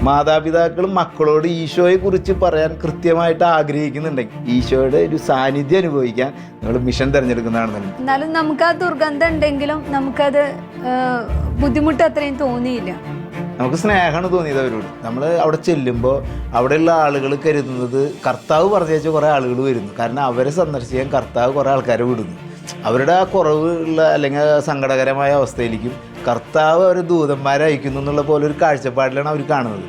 മാതാപിതാക്കളും മക്കളോട് ഈശോയെ കുറിച്ച് പറയാൻ കൃത്യമായിട്ട് ആഗ്രഹിക്കുന്നുണ്ടെങ്കിൽ ഈശോയുടെ ഒരു സാന്നിധ്യം അനുഭവിക്കാൻ നിങ്ങൾ മിഷൻ തിരഞ്ഞെടുക്കുന്നതാണ് നല്ലത്. എന്നാലും നമുക്ക് ആ ദുർഗന്ധം ഉണ്ടെങ്കിലും നമുക്കത് ബുദ്ധിമുട്ട് അത്രയും തോന്നിയില്ല. നമുക്ക് സ്നേഹമാണ് തോന്നിയത് അവരോട്. നമ്മൾ അവിടെ ചെല്ലുമ്പോൾ അവിടെയുള്ള ആളുകൾ കരുതുന്നത് കർത്താവ് പറഞ്ഞേച്ച കുറേ ആളുകൾ വരുന്നു. കാരണം അവരെ സന്ദർശിക്കാൻ കർത്താവ് കുറേ ആൾക്കാരെ വിടുന്നു. അവരുടെ ആ കുറവ് ഉള്ള അല്ലെങ്കിൽ സങ്കടകരമായ അവസ്ഥയിലേക്കും കർത്താവ് അവരെ ദൂതന്മാരെ അയക്കുന്നു എന്നുള്ള പോലെ ഒരു കാഴ്ചപ്പാടിലാണ് അവർ കാണുന്നത്.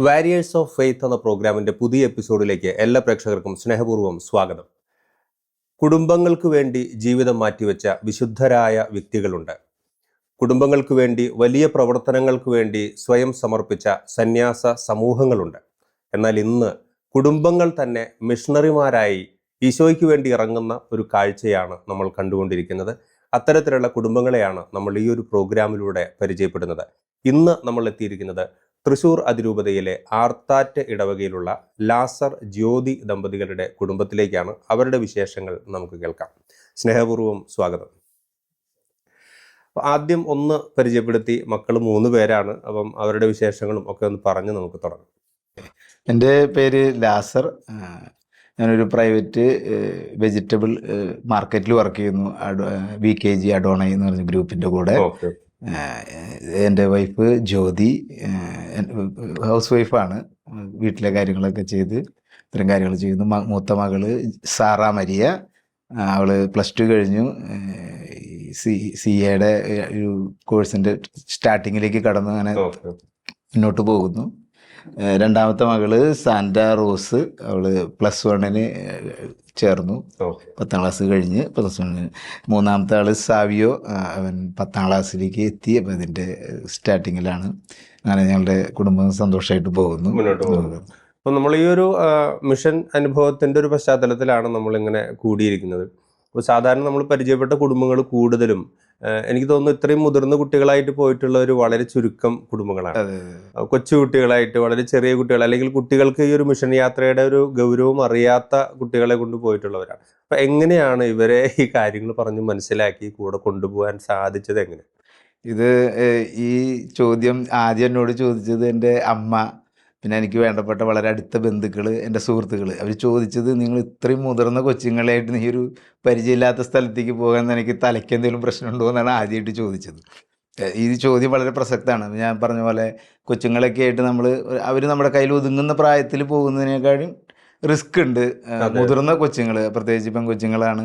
വാരിയേഴ്സ് ഓഫ് ഫെയ്ത്ത് എന്ന പ്രോഗ്രാമിൻ്റെ പുതിയ എപ്പിസോഡിലേക്ക് എല്ലാ പ്രേക്ഷകർക്കും സ്നേഹപൂർവ്വം സ്വാഗതം. കുടുംബങ്ങൾക്ക് വേണ്ടി ജീവിതം മാറ്റിവെച്ച വിശുദ്ധരായ വ്യക്തികളുണ്ട്. കുടുംബങ്ങൾക്ക് വേണ്ടി വലിയ പ്രവർത്തനങ്ങൾക്ക് വേണ്ടി സ്വയം സമർപ്പിച്ച സന്യാസ സമൂഹങ്ങളുണ്ട്. എന്നാൽ ഇന്ന് കുടുംബങ്ങൾ തന്നെ മിഷണറിമാരായി ഈശോയ്ക്ക് വേണ്ടി ഇറങ്ങുന്ന ഒരു കാഴ്ചയാണ് നമ്മൾ കണ്ടുകൊണ്ടിരിക്കുന്നത്. അത്തരത്തിലുള്ള കുടുംബങ്ങളെയാണ് നമ്മൾ ഈ ഒരു പ്രോഗ്രാമിലൂടെ പരിചയപ്പെടുന്നത്. ഇന്ന് നമ്മൾ എത്തിയിരിക്കുന്നത് തൃശ്ശൂർ അതിരൂപതയിലെ ആർത്താറ്റ് ഇടവകയിലുള്ള ലാസർ ജ്യോതി ദമ്പതികളുടെ കുടുംബത്തിലേക്കാണ്. അവരുടെ വിശേഷങ്ങൾ നമുക്ക് കേൾക്കാം. സ്നേഹപൂർവ്വം സ്വാഗതം. ആദ്യം ഒന്ന് പരിചയപ്പെടുത്തി. മക്കൾ 3 പേരാണ്. അപ്പം അവരുടെ വിശേഷങ്ങളും ഒക്കെ ഒന്ന് പറഞ്ഞ് നമുക്ക് തുടങ്ങാം. എൻ്റെ പേര് ലാസർ. ഞാനൊരു പ്രൈവറ്റ് വെജിറ്റബിൾ മാർക്കറ്റിൽ വർക്ക് ചെയ്യുന്നു. VKG അഡോണ എന്ന് പറഞ്ഞ ഗ്രൂപ്പിൻ്റെ കൂടെ. എൻ്റെ വൈഫ് ജ്യോതി ഹൗസ് വൈഫാണ്. വീട്ടിലെ കാര്യങ്ങളൊക്കെ ചെയ്ത് ഇത്തരം കാര്യങ്ങൾ ചെയ്യുന്നു. മൂത്ത മകള് സാറ മരിയ. അവൾ +2 കഴിഞ്ഞു. CAയുടെ ഒരു കോഴ്സിൻ്റെ സ്റ്റാർട്ടിങ്ങിലേക്ക് കടന്ന് അങ്ങനെ മുന്നോട്ട് പോകുന്നു. രണ്ടാമത്തെ മകള് സാന്റ റോസ്. അവള് +1 ചേർന്നു. 10ാം ക്ലാസ് കഴിഞ്ഞ് +1. മൂന്നാമത്തെ ആള് സാവിയോ. അവൻ 10ാം ക്ലാസ്സിലേക്ക് എത്തി. അപ്പം അതിൻ്റെ സ്റ്റാർട്ടിങ്ങിലാണ്. അങ്ങനെ ഞങ്ങളുടെ കുടുംബം സന്തോഷമായിട്ട് പോകുന്നു. അപ്പം നമ്മൾ ഈ ഒരു മിഷൻ അനുഭവത്തിൻ്റെ ഒരു പശ്ചാത്തലത്തിലാണ് നമ്മളിങ്ങനെ കൂടിയിരിക്കുന്നത്. അപ്പോൾ സാധാരണ നമ്മൾ പരിചയപ്പെട്ട കുടുംബങ്ങൾ കൂടുതലും എനിക്ക് തോന്നുന്നു ഇത്രയും മുതിർന്ന കുട്ടികളായിട്ട് പോയിട്ടുള്ളവർ വളരെ ചുരുക്കം കുടുംബങ്ങളാണ്. കൊച്ചു കുട്ടികളായിട്ട് വളരെ ചെറിയ കുട്ടികൾ, അല്ലെങ്കിൽ കുട്ടികൾക്ക് ഈ ഒരു മിഷൻ യാത്രയുടെ ഒരു ഗൗരവം അറിയാത്ത കുട്ടികളെ കൊണ്ട് പോയിട്ടുള്ളവരാണ്. അപ്പം എങ്ങനെയാണ് ഇവരെ ഈ കാര്യങ്ങൾ പറഞ്ഞ് മനസ്സിലാക്കി കൂടെ കൊണ്ടുപോകാൻ സാധിച്ചത്? എങ്ങനെ? ഇത് ഈ ചോദ്യം ആദ്യം എന്നോട് ചോദിച്ചത് എൻ്റെ അമ്മ, പിന്നെ എനിക്ക് വേണ്ടപ്പെട്ട വളരെ അടുത്ത ബന്ധുക്കൾ, എൻ്റെ സുഹൃത്തുക്കൾ. അവർ ചോദിച്ചത്, നിങ്ങൾ ഇത്രയും മുതിർന്ന കൊച്ചുങ്ങളായിട്ട് നീ ഒരു പരിചയമില്ലാത്ത സ്ഥലത്തേക്ക് പോകാൻ എനിക്ക് തലയ്ക്ക് എന്തെങ്കിലും പ്രശ്നമുണ്ടോ എന്നാണ് ആദ്യമായിട്ട് ചോദിച്ചത്. ഈ ചോദ്യം വളരെ പ്രസക്തമാണ്. ഞാൻ പറഞ്ഞ പോലെ കൊച്ചുങ്ങളൊക്കെ ആയിട്ട് അവർ നമ്മുടെ കയ്യിൽ ഒതുങ്ങുന്ന പ്രായത്തിൽ പോകുന്നതിനേക്കാളും റിസ്ക് ഉണ്ട് മുതിർന്ന കൊച്ചുങ്ങൾ, പ്രത്യേകിച്ച് ഇപ്പം കൊച്ചുങ്ങളാണ്.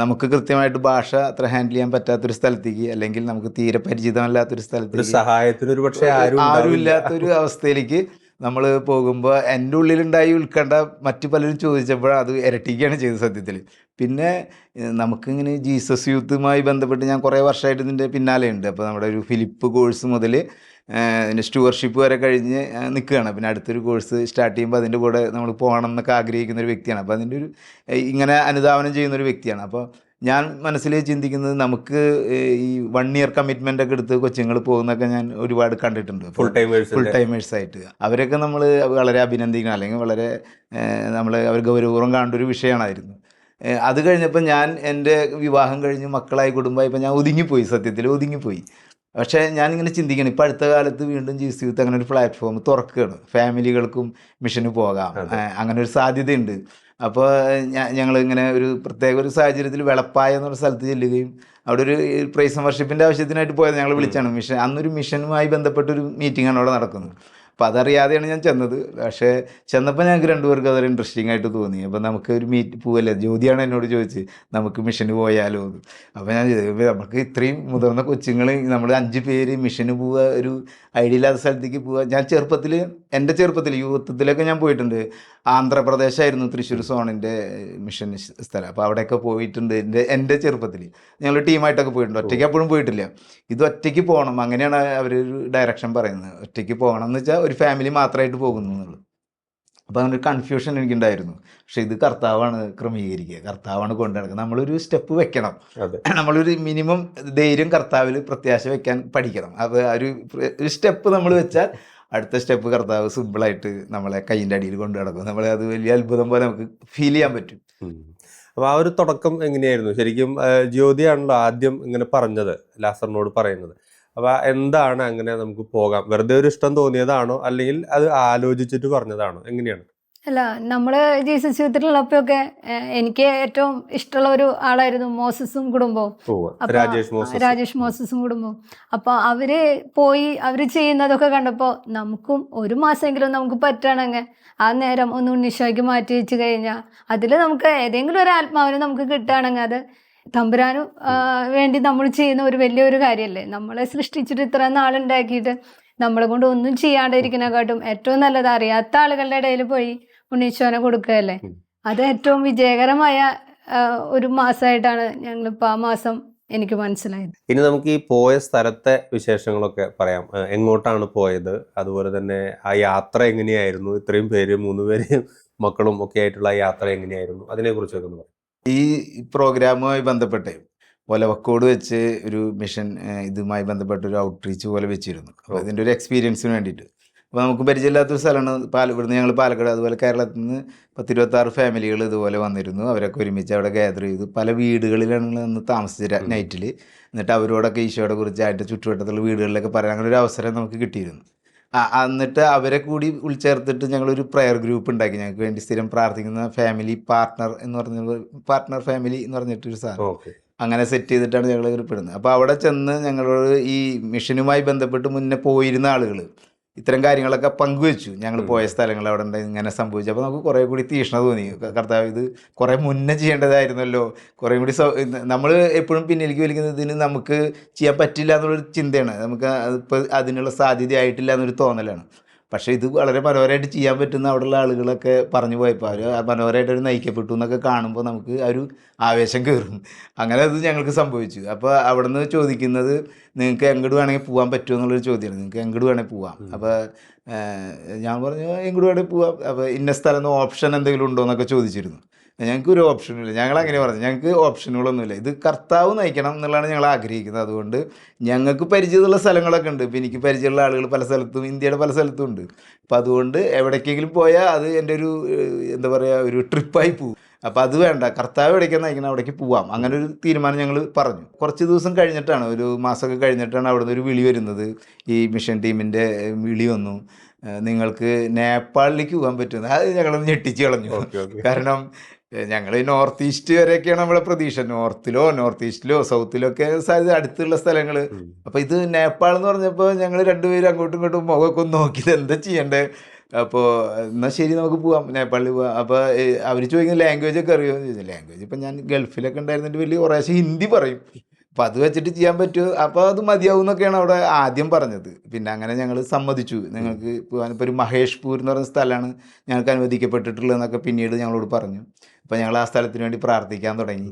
നമുക്ക് കൃത്യമായിട്ട് ഭാഷ അത്ര ഹാൻഡിൽ ചെയ്യാൻ പറ്റാത്തൊരു സ്ഥലത്തേക്ക്, അല്ലെങ്കിൽ നമുക്ക് തീരെ പരിചിതമല്ലാത്തൊരു സ്ഥലത്തേക്ക്, സഹായത്തിന് ഒരു പക്ഷേ ആരും ഇല്ലാത്തൊരു അവസ്ഥയിലേക്ക് നമ്മൾ പോകുമ്പോൾ എൻ്റെ ഉള്ളിലുണ്ടായി ഉത്കണ്ഠ മറ്റു പലരും ചോദിച്ചപ്പോൾ അത് ഇരട്ടിക്കുകയാണ് ചെയ്തത് സത്യത്തിൽ. പിന്നെ നമുക്കിങ്ങനെ ജീസസ് യൂത്തുമായി ബന്ധപ്പെട്ട് ഞാൻ കുറേ വർഷമായിട്ട് ഇതിൻ്റെ പിന്നാലെയുണ്ട്. അപ്പോൾ നമ്മുടെ ഒരു ഫിലിപ്പ് കോഴ്സ് മുതൽ അതിൻ്റെ സ്റ്റുവർഷിപ്പ് വരെ കഴിഞ്ഞ് നിൽക്കുകയാണ്. പിന്നെ അടുത്തൊരു കോഴ്സ് സ്റ്റാർട്ട് ചെയ്യുമ്പോൾ അതിൻ്റെ കൂടെ നമ്മൾ പോകണം എന്നൊക്കെ ആഗ്രഹിക്കുന്ന ഒരു വ്യക്തിയാണ്. അപ്പോൾ അതിൻ്റെ ഒരു ഇങ്ങനെ അനുധാവനം ചെയ്യുന്നൊരു വ്യക്തിയാണ്. അപ്പോൾ ഞാൻ മനസ്സിൽ ചിന്തിക്കുന്നത്, നമുക്ക് ഈ 1 ഇയർ കമ്മിറ്റ്മെൻ്റ് ഒക്കെ എടുത്ത് കൊച്ചുങ്ങൾ പോകുന്നൊക്കെ ഞാൻ ഒരുപാട് കണ്ടിട്ടുണ്ട്. ഫുൾ ടൈമേഴ്സായിട്ട് അവരൊക്കെ നമ്മൾ വളരെ അഭിനന്ദിക്കണം, അല്ലെങ്കിൽ വളരെ അവർ ഗൗരവപൂർവ്വം കാണേണ്ട ഒരു വിഷയമായിരുന്നു. അത് കഴിഞ്ഞപ്പോൾ ഞാൻ എൻ്റെ വിവാഹം കഴിഞ്ഞ് മക്കളായി കുടുംബമായപ്പോൾ ഞാൻ ഒതുങ്ങിപ്പോയി, സത്യത്തിൽ ഒതുങ്ങിപ്പോയി. പക്ഷേ ഞാനിങ്ങനെ ചിന്തിക്കണം, ഇപ്പോൾ അടുത്ത കാലത്ത് വീണ്ടും ജീസസ് യൂത്ത് അങ്ങനെ ഒരു പ്ലാറ്റ്ഫോം തുറക്കുകയാണ്. ഫാമിലികൾക്കും മിഷന് പോകാം, അങ്ങനെ ഒരു സാധ്യതയുണ്ട്. അപ്പോൾ ഞങ്ങളിങ്ങനെ ഒരു പ്രത്യേക ഒരു സാഹചര്യത്തിൽ വെളപ്പായ എന്നൊരു സ്ഥലത്ത് ചെല്ലുകയും അവിടെ ഒരു പ്രൈസ് ആൻഡ് വർഷിപ്പിൻ്റെ ആവശ്യത്തിനായിട്ട് പോയത്. ഞങ്ങൾ വിളിച്ചാണ് മിഷൻ, അന്നൊരു മിഷനുമായി ബന്ധപ്പെട്ടൊരു മീറ്റിംഗാണ് അവിടെ നടക്കുന്നത്. അപ്പോൾ അതറിയാതെയാണ് ഞാൻ ചെന്നത്. പക്ഷേ ചെന്നപ്പോൾ ഞങ്ങൾക്ക് 2 പേർക്ക് അതൊരു ഇൻട്രസ്റ്റിംഗ് ആയിട്ട് തോന്നി. അപ്പോൾ നമുക്ക് ഒരു പോവല്ലേ, ജ്യോതിയാണ് എന്നോട് ചോദിച്ച് നമുക്ക് മിഷന് പോയാലോ എന്ന്. അപ്പോൾ ഞാൻ നമുക്ക് ഇത്രയും മുതിർന്ന കൊച്ചുങ്ങൾ, നമ്മൾ 5 പേര് മിഷന് പോവുക, ഒരു ഐഡിയ ഇല്ലാത്ത സ്ഥലത്തേക്ക് പോവുക. ഞാൻ എൻ്റെ ചെറുപ്പത്തിൽ യുവത്വത്തിലൊക്കെ ഞാൻ പോയിട്ടുണ്ട്. ആന്ധ്രാപ്രദേശായിരുന്നു തൃശ്ശൂർ സോണിൻ്റെ മിഷൻ സ്ഥലം. അപ്പോൾ അവിടെയൊക്കെ പോയിട്ടുണ്ട് എൻ്റെ ചെറുപ്പത്തിൽ. ഞങ്ങൾ ടീമായിട്ടൊക്കെ പോയിട്ടുണ്ട്. ഒറ്റയ്ക്ക് അപ്പോഴും പോയിട്ടില്ല. ഇത് ഒറ്റയ്ക്ക് പോകണം, അങ്ങനെയാണ് അവരൊരു ഡയറക്ഷൻ പറയുന്നത്. ഒറ്റയ്ക്ക് പോകണം എന്ന് വെച്ചാൽ ഒരു ഫാമിലി മാത്രമായിട്ട് പോകുന്നു എന്നുള്ളത്. അപ്പോൾ അങ്ങനെ ഒരു കൺഫ്യൂഷൻ എനിക്കുണ്ടായിരുന്നു. പക്ഷെ ഇത് കർത്താവാണ് ക്രമീകരിക്കുക, കർത്താവാണ് കൊണ്ടു നടക്കുക. നമ്മളൊരു സ്റ്റെപ്പ് വെക്കണം, നമ്മളൊരു മിനിമം ധൈര്യം കർത്താവിൽ പ്രത്യാശ വെക്കാൻ പഠിക്കണം. അപ്പോൾ ഒരു സ്റ്റെപ്പ് നമ്മൾ വെച്ചാൽ അടുത്ത സ്റ്റെപ്പ് കർത്താവ് സിമ്പിളായിട്ട് നമ്മളെ കൈയിൻ്റെ അടിയിൽ കൊണ്ടു നടക്കും. നമ്മളെ അത് വലിയ അത്ഭുതം പോലെ നമുക്ക് ഫീൽ ചെയ്യാൻ പറ്റും. അപ്പോൾ ആ ഒരു തുടക്കം എങ്ങനെയായിരുന്നു ശരിക്കും? ജ്യോതിയാണല്ലോ ആദ്യം ഇങ്ങനെ പറഞ്ഞത്, ലാസറിനോട് പറയുന്നത്. അപ്പോൾ എന്താണ് അങ്ങനെ നമുക്ക് പോകാം, വെറുതെ ഒരു ഇഷ്ടം തോന്നിയതാണോ അല്ലെങ്കിൽ അത് ആലോചിച്ചിട്ട് പറഞ്ഞതാണോ, എങ്ങനെയാണ്? അല്ല, നമ്മള് ജീസസ് യൂത്തിലുള്ളപ്പോഴൊക്കെ എനിക്ക് ഏറ്റവും ഇഷ്ടമുള്ള ഒരു ആളായിരുന്നു മോസസും കുടുംബവും. അപ്പൊ രാജേഷ് മോസസും കുടുംബവും. അപ്പൊ അവര് ചെയ്യുന്നതൊക്കെ കണ്ടപ്പോ നമുക്കും ഒരു മാസമെങ്കിലും നമുക്ക് പറ്റണമെങ്കിൽ ആ നേരം ഒന്ന് ഉണ്ണീശോയ്ക്ക് മാറ്റി വെച്ച് കഴിഞ്ഞാൽ അതിൽ നമുക്ക് ഏതെങ്കിലും ഒരു ആത്മാവിനെ നമുക്ക് കിട്ടുകയാണെങ്കിൽ അത് തമ്പുരാനു വേണ്ടി നമ്മൾ ചെയ്യുന്ന ഒരു വലിയൊരു കാര്യമല്ലേ. നമ്മളെ സൃഷ്ടിച്ചിട്ട് ഇത്ര നാളുണ്ടാക്കിയിട്ട് നമ്മളെ കൊണ്ട് ഒന്നും ചെയ്യാണ്ടിരിക്കുന്നതിനെക്കാട്ടും ഏറ്റവും നല്ലത് അറിയാത്ത ആളുകളുടെ ഇടയിൽ പോയി ഉണ്ണീശോനെ കൊടുക്കുകയല്ലേ. അത് ഏറ്റവും വിജയകരമായ ഒരു മാസമായിട്ടാണ് ഞങ്ങളിപ്പോൾ ആ മാസം എനിക്ക് മനസ്സിലായത്. ഇനി നമുക്ക് ഈ പോയ സ്ഥലത്തെ വിശേഷങ്ങളൊക്കെ പറയാം. എങ്ങോട്ടാണ് പോയത്, അതുപോലെ തന്നെ ആ യാത്ര എങ്ങനെയായിരുന്നു, ഇത്രയും പേര് 3 പേര് മക്കളും ഒക്കെ ആയിട്ടുള്ള ആ യാത്ര എങ്ങനെയായിരുന്നു, അതിനെക്കുറിച്ചൊക്കെ ഒന്ന് പറയാം. ഈ പ്രോഗ്രാമുമായി ബന്ധപ്പെട്ട് ഒലവക്കോട് വെച്ച് ഒരു മിഷൻ ഇതുമായി ബന്ധപ്പെട്ട ഒരു ഔട്ട്റീച്ച് പോലെ വെച്ചിരുന്നു. അപ്പോൾ ഇതിൻ്റെ ഒരു എക്സ്പീരിയൻസിന് വേണ്ടിയിട്ട്. അപ്പോൾ നമുക്ക് പരിചയമില്ലാത്തൊരു സ്ഥലമാണ് ഇവിടുന്ന് ഞങ്ങൾ പാലക്കാട്, അതുപോലെ കേരളത്തിൽ നിന്ന് 10-26 ഫാമിലികൾ ഇതുപോലെ വന്നിരുന്നു. അവരൊക്കെ ഒരുമിച്ച് അവിടെ ഗ്യാദർ ചെയ്തു. പല വീടുകളിലാണ് ഞങ്ങൾ താമസിച്ച നൈറ്റിൽ. എന്നിട്ട് അവരോടൊക്കെ ഈശോയെ കുറിച്ചായിട്ട് ചുറ്റുവട്ടത്തുള്ള വീടുകളിലൊക്കെ പറയാൻ അങ്ങനെ ഒരു അവസരം നമുക്ക് കിട്ടിയിരുന്നു. എന്നിട്ട് അവരെ കൂടി ഉൾച്ചേർത്തിട്ട് ഞങ്ങളൊരു പ്രെയർ ഗ്രൂപ്പ് ഉണ്ടാക്കി. ഞങ്ങൾക്ക് വേണ്ടി സ്ഥിരം പ്രാർത്ഥിക്കുന്ന ഫാമിലി പാർട്ട്ണർ എന്ന് പറഞ്ഞ പാർട്ട്ണർ ഫാമിലി എന്ന് പറഞ്ഞിട്ടൊരു സാധനം അങ്ങനെ സെറ്റ് ചെയ്തിട്ടാണ് ഞങ്ങൾ ഗ്രൂപ്പിടുന്നത്. അപ്പോൾ അവിടെ ചെന്ന് ഞങ്ങളോട് ഈ മിഷനുമായി ബന്ധപ്പെട്ട് മുന്നേ പോയിരുന്ന ആളുകൾ ഇത്തരം കാര്യങ്ങളൊക്കെ പങ്കുവെച്ചു. ഞങ്ങൾ പോയ സ്ഥലങ്ങൾ അവിടെ ഉണ്ട്, ഇങ്ങനെ സംഭവിച്ചു. അപ്പോൾ നമുക്ക് കുറേ കൂടി തീഷ്ണത തോന്നി. കർത്താവ്, ഇത് കുറേ മുന്നേ ചെയ്യേണ്ടതായിരുന്നല്ലോ. കുറേ കൂടി നമ്മൾ എപ്പോഴും പിന്നിലേക്ക് വലിക്കുന്നതിന് നമുക്ക് ചെയ്യാൻ പറ്റില്ല എന്നുള്ളൊരു ചിന്തയാണ്. നമുക്ക് ഇപ്പോൾ അതിനുള്ള സാധ്യതയായിട്ടില്ല എന്നൊരു തോന്നലാണ്. പക്ഷേ ഇത് വളരെ മനോഹരമായിട്ട് ചെയ്യാൻ പറ്റുന്ന അവിടെയുള്ള ആളുകളൊക്കെ പറഞ്ഞു പോയപ്പോൾ അവർ മനോഹരമായിട്ട് അവർ നയിക്കപ്പെട്ടു എന്നൊക്കെ കാണുമ്പോൾ നമുക്ക് ആ ഒരു ആവേശം കയറും. അങ്ങനെ അത് ഞങ്ങൾക്ക് സംഭവിച്ചു. അപ്പോൾ അവിടെ നിന്ന് ചോദിക്കുന്നത്, നിങ്ങൾക്ക് എങ്ങോട്ട് വേണമെങ്കിൽ പോകാൻ പറ്റുമോ എന്നുള്ളൊരു ചോദ്യമാണ്. നിങ്ങൾക്ക് എങ്ങോട്ട് വേണമെങ്കിൽ പോവാം. അപ്പോൾ ഞാൻ പറഞ്ഞു എങ്ങോട്ട് വേണമെങ്കിൽ പോവാം. അപ്പോൾ ഇന്ന സ്ഥലം ഓപ്ഷൻ എന്തെങ്കിലും ഉണ്ടോ എന്നൊക്കെ ചോദിച്ചിരുന്നു. ഞങ്ങൾക്ക് ഒരു ഓപ്ഷനുമില്ല. ഞങ്ങൾ അങ്ങനെ പറഞ്ഞു, ഞങ്ങൾക്ക് ഓപ്ഷനുകളൊന്നുമില്ല. ഇത് കർത്താവ് നയിക്കണം എന്നുള്ളതാണ് ഞങ്ങൾ ആഗ്രഹിക്കുന്നത്. അതുകൊണ്ട് ഞങ്ങൾക്ക് പരിചയമുള്ള സ്ഥലങ്ങളൊക്കെ ഉണ്ട്. ഇപ്പോൾ എനിക്ക് പരിചയമുള്ള ആളുകൾ പല സ്ഥലത്തും, ഇന്ത്യയുടെ പല സ്ഥലത്തും ഉണ്ട്. അപ്പോൾ അതുകൊണ്ട് എവിടേക്കെങ്കിലും പോയാൽ അത് എൻ്റെ ഒരു എന്താ പറയുക, ഒരു ട്രിപ്പായി പോകും. അപ്പോൾ അത് വേണ്ട, കർത്താവ് എവിടേക്കാണ് നയിക്കണം അവിടേക്ക് പോവാം. അങ്ങനെ ഒരു തീരുമാനം ഞങ്ങൾ പറഞ്ഞു. കുറച്ച് ദിവസം കഴിഞ്ഞിട്ടാണ്, ഒരു മാസമൊക്കെ കഴിഞ്ഞിട്ടാണ് അവിടെ നിന്ന് ഒരു വിളി വരുന്നത്. ഈ മിഷൻ ടീമിൻ്റെ വിളി വന്നു, നിങ്ങൾക്ക് നേപ്പാളിലേക്ക് പോകാൻ പറ്റുന്നത്. അത് ഞങ്ങളൊന്ന് ഞെട്ടിച്ച് കളഞ്ഞു. കാരണം ഞങ്ങൾ നോർത്ത് ഈസ്റ്റ് വരെയൊക്കെയാണ് നമ്മളെ പ്രതീക്ഷ. നോർത്ത് ഈസ്റ്റിലോ സൗത്തിലോ ഒക്കെ സാധ്യത അടുത്തുള്ള സ്ഥലങ്ങൾ. അപ്പോൾ ഇത് നേപ്പാൾ എന്ന് പറഞ്ഞപ്പോൾ ഞങ്ങൾ രണ്ടുപേരും അങ്ങോട്ടും ഇങ്ങോട്ടും മുഖമൊക്കെ ഒന്ന് നോക്കിയത് എന്താ ചെയ്യണ്ടേ. അപ്പോൾ എന്നാൽ ശരി നമുക്ക് പോവാം, നേപ്പാളിൽ പോവാം. അപ്പോൾ അവർ ചോദിക്കുന്ന ലാംഗ്വേജൊക്കെ അറിയുമോ എന്ന് ചോദിച്ചു. ലാംഗ്വേജ് ഇപ്പം ഞാൻ ഗൾഫിലൊക്കെ ഉണ്ടായിരുന്നിട്ട് വലിയ കുറേശ്ശെ ഹിന്ദി പറയും. അപ്പോൾ അത് വെച്ചിട്ട് ചെയ്യാൻ പറ്റുമോ, അപ്പോൾ അത് മതിയാവും എന്നൊക്കെയാണ് അവിടെ ആദ്യം പറഞ്ഞത്. പിന്നെ അങ്ങനെ ഞങ്ങൾ സമ്മതിച്ചു, നിങ്ങൾക്ക് പോകാൻ. ഇപ്പോൾ ഒരു മഹേഷ്പൂർ എന്ന് പറയുന്ന സ്ഥലമാണ് ഞങ്ങൾക്ക് അനുവദിക്കപ്പെട്ടിട്ടുള്ളതെന്നൊക്കെ പിന്നീട് ഞങ്ങളോട് പറഞ്ഞു. അപ്പോൾ ഞങ്ങൾ ആ സ്ഥലത്തിന് വേണ്ടി പ്രാർത്ഥിക്കാൻ തുടങ്ങി.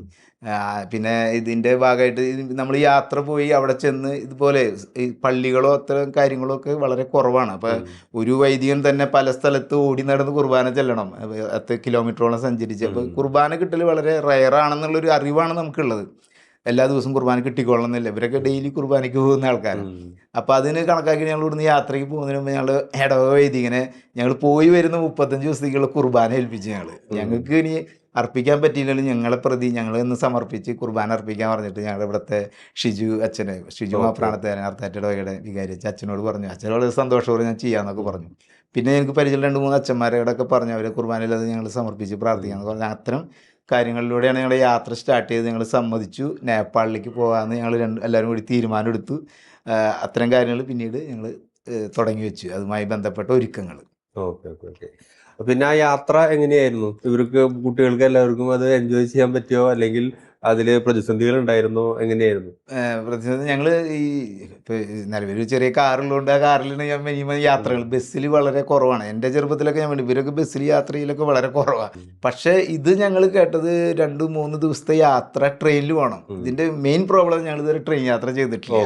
പിന്നെ ഇതിൻ്റെ ഭാഗമായിട്ട് നമ്മൾ യാത്ര പോയി അവിടെ ചെന്ന് ഇതുപോലെ ഈ പള്ളികളോ അത്തരം കാര്യങ്ങളോ ഒക്കെ വളരെ കുറവാണ്. അപ്പോൾ ഒരു വൈദികൻ തന്നെ പല സ്ഥലത്ത് ഓടി നടന്ന് കുർബാന ചെല്ലണം, 10 കിലോമീറ്ററോളം സഞ്ചരിച്ച്. അപ്പോൾ കുർബാന കിട്ടൽ വളരെ റയറാണെന്നുള്ളൊരു അറിവാണ് നമുക്കുള്ളത്. എല്ലാ ദിവസവും കുർബാന കിട്ടിക്കൊള്ളണമെന്നില്ല. ഇവരൊക്കെ ഡെയിലി കുർബാനയ്ക്ക് പോകുന്ന ആൾക്കാരാണ്. അപ്പോൾ അതിന് കണക്കാക്കി ഞങ്ങൾ ഇവിടുന്ന് യാത്രയ്ക്ക് പോകുന്നതിന് മുമ്പ് ഞങ്ങൾ ഇടവക വൈദികനെ ഞങ്ങൾ പോയി വരുന്ന 35 ദിവസത്തേക്കുള്ള കുർബാന ഏൽപ്പിച്ച് ഞങ്ങൾക്ക് ഇനി അർപ്പിക്കാൻ പറ്റിയില്ലെങ്കിലും ഞങ്ങളെ പ്രതി ഞങ്ങൾ ഇന്ന് സമർപ്പിച്ച് കുർബാന അർപ്പിക്കാൻ പറഞ്ഞിട്ട് ഞങ്ങളുടെ ഇവിടുത്തെ ഷിജു മാപ്രാണത്തേരൻ അർത്താറ്റയുടെ വികാരി അച്ഛനോട് പറഞ്ഞു. അച്ഛനോട് സന്തോഷത്തോടെ ഞാൻ ചെയ്യാമെന്നൊക്കെ പറഞ്ഞു. പിന്നെ ഞങ്ങൾക്ക് പരിചയം 2-3 അച്ഛന്മാരോടൊക്കെ പറഞ്ഞു അവരെ കുർബാനയിൽ അത് ഞങ്ങൾ സമർപ്പിച്ച് പ്രാർത്ഥിക്കാമെന്ന് പറഞ്ഞു. അത്തരം കാര്യങ്ങളിലൂടെയാണ് ഞങ്ങളുടെ യാത്ര സ്റ്റാർട്ട് ചെയ്ത്. ഞങ്ങൾ സമ്മതിച്ചു നേപ്പാളിലേക്ക് പോകാമെന്ന് ഞങ്ങൾ എല്ലാവരും കൂടി തീരുമാനമെടുത്തു. അത്തരം കാര്യങ്ങൾ പിന്നീട് ഞങ്ങൾ തുടങ്ങി വെച്ചു, അതുമായി ബന്ധപ്പെട്ട ഒരുക്കങ്ങൾ. ഓക്കെ. പിന്നെ ആ യാത്ര എങ്ങനെയായിരുന്നു? ഇവർക്ക് കുട്ടികൾക്ക് എല്ലാവർക്കും അത് എൻജോയ് ചെയ്യാൻ പറ്റുമോ, അല്ലെങ്കിൽ അതിൽ പ്രതിസന്ധികൾ ഉണ്ടായിരുന്നോ, എങ്ങനെയായിരുന്നു? പ്രതിസന്ധി ഞങ്ങൾ ഈ ഇപ്പോൾ നിലവിൽ ചെറിയ കാറുള്ളതുകൊണ്ട് ആ കാറിലാണ് ഞാൻ മിനിമം യാത്രകൾ. ബസ്സിൽ വളരെ കുറവാണ്. എൻ്റെ ചെറുപ്പത്തിലൊക്കെ ഞാൻ വേണ്ടി ഇവരൊക്കെ ബസ്സിൽ യാത്രയിലൊക്കെ വളരെ കുറവാണ്. പക്ഷേ ഇത് ഞങ്ങൾ കേട്ടത് 2-3 ദിവസത്തെ യാത്ര ട്രെയിനിൽ പോകണം. ഇതിൻ്റെ മെയിൻ പ്രോബ്ലം ഞങ്ങൾ ഇതുവരെ ട്രെയിൻ യാത്ര ചെയ്തിട്ടില്ല.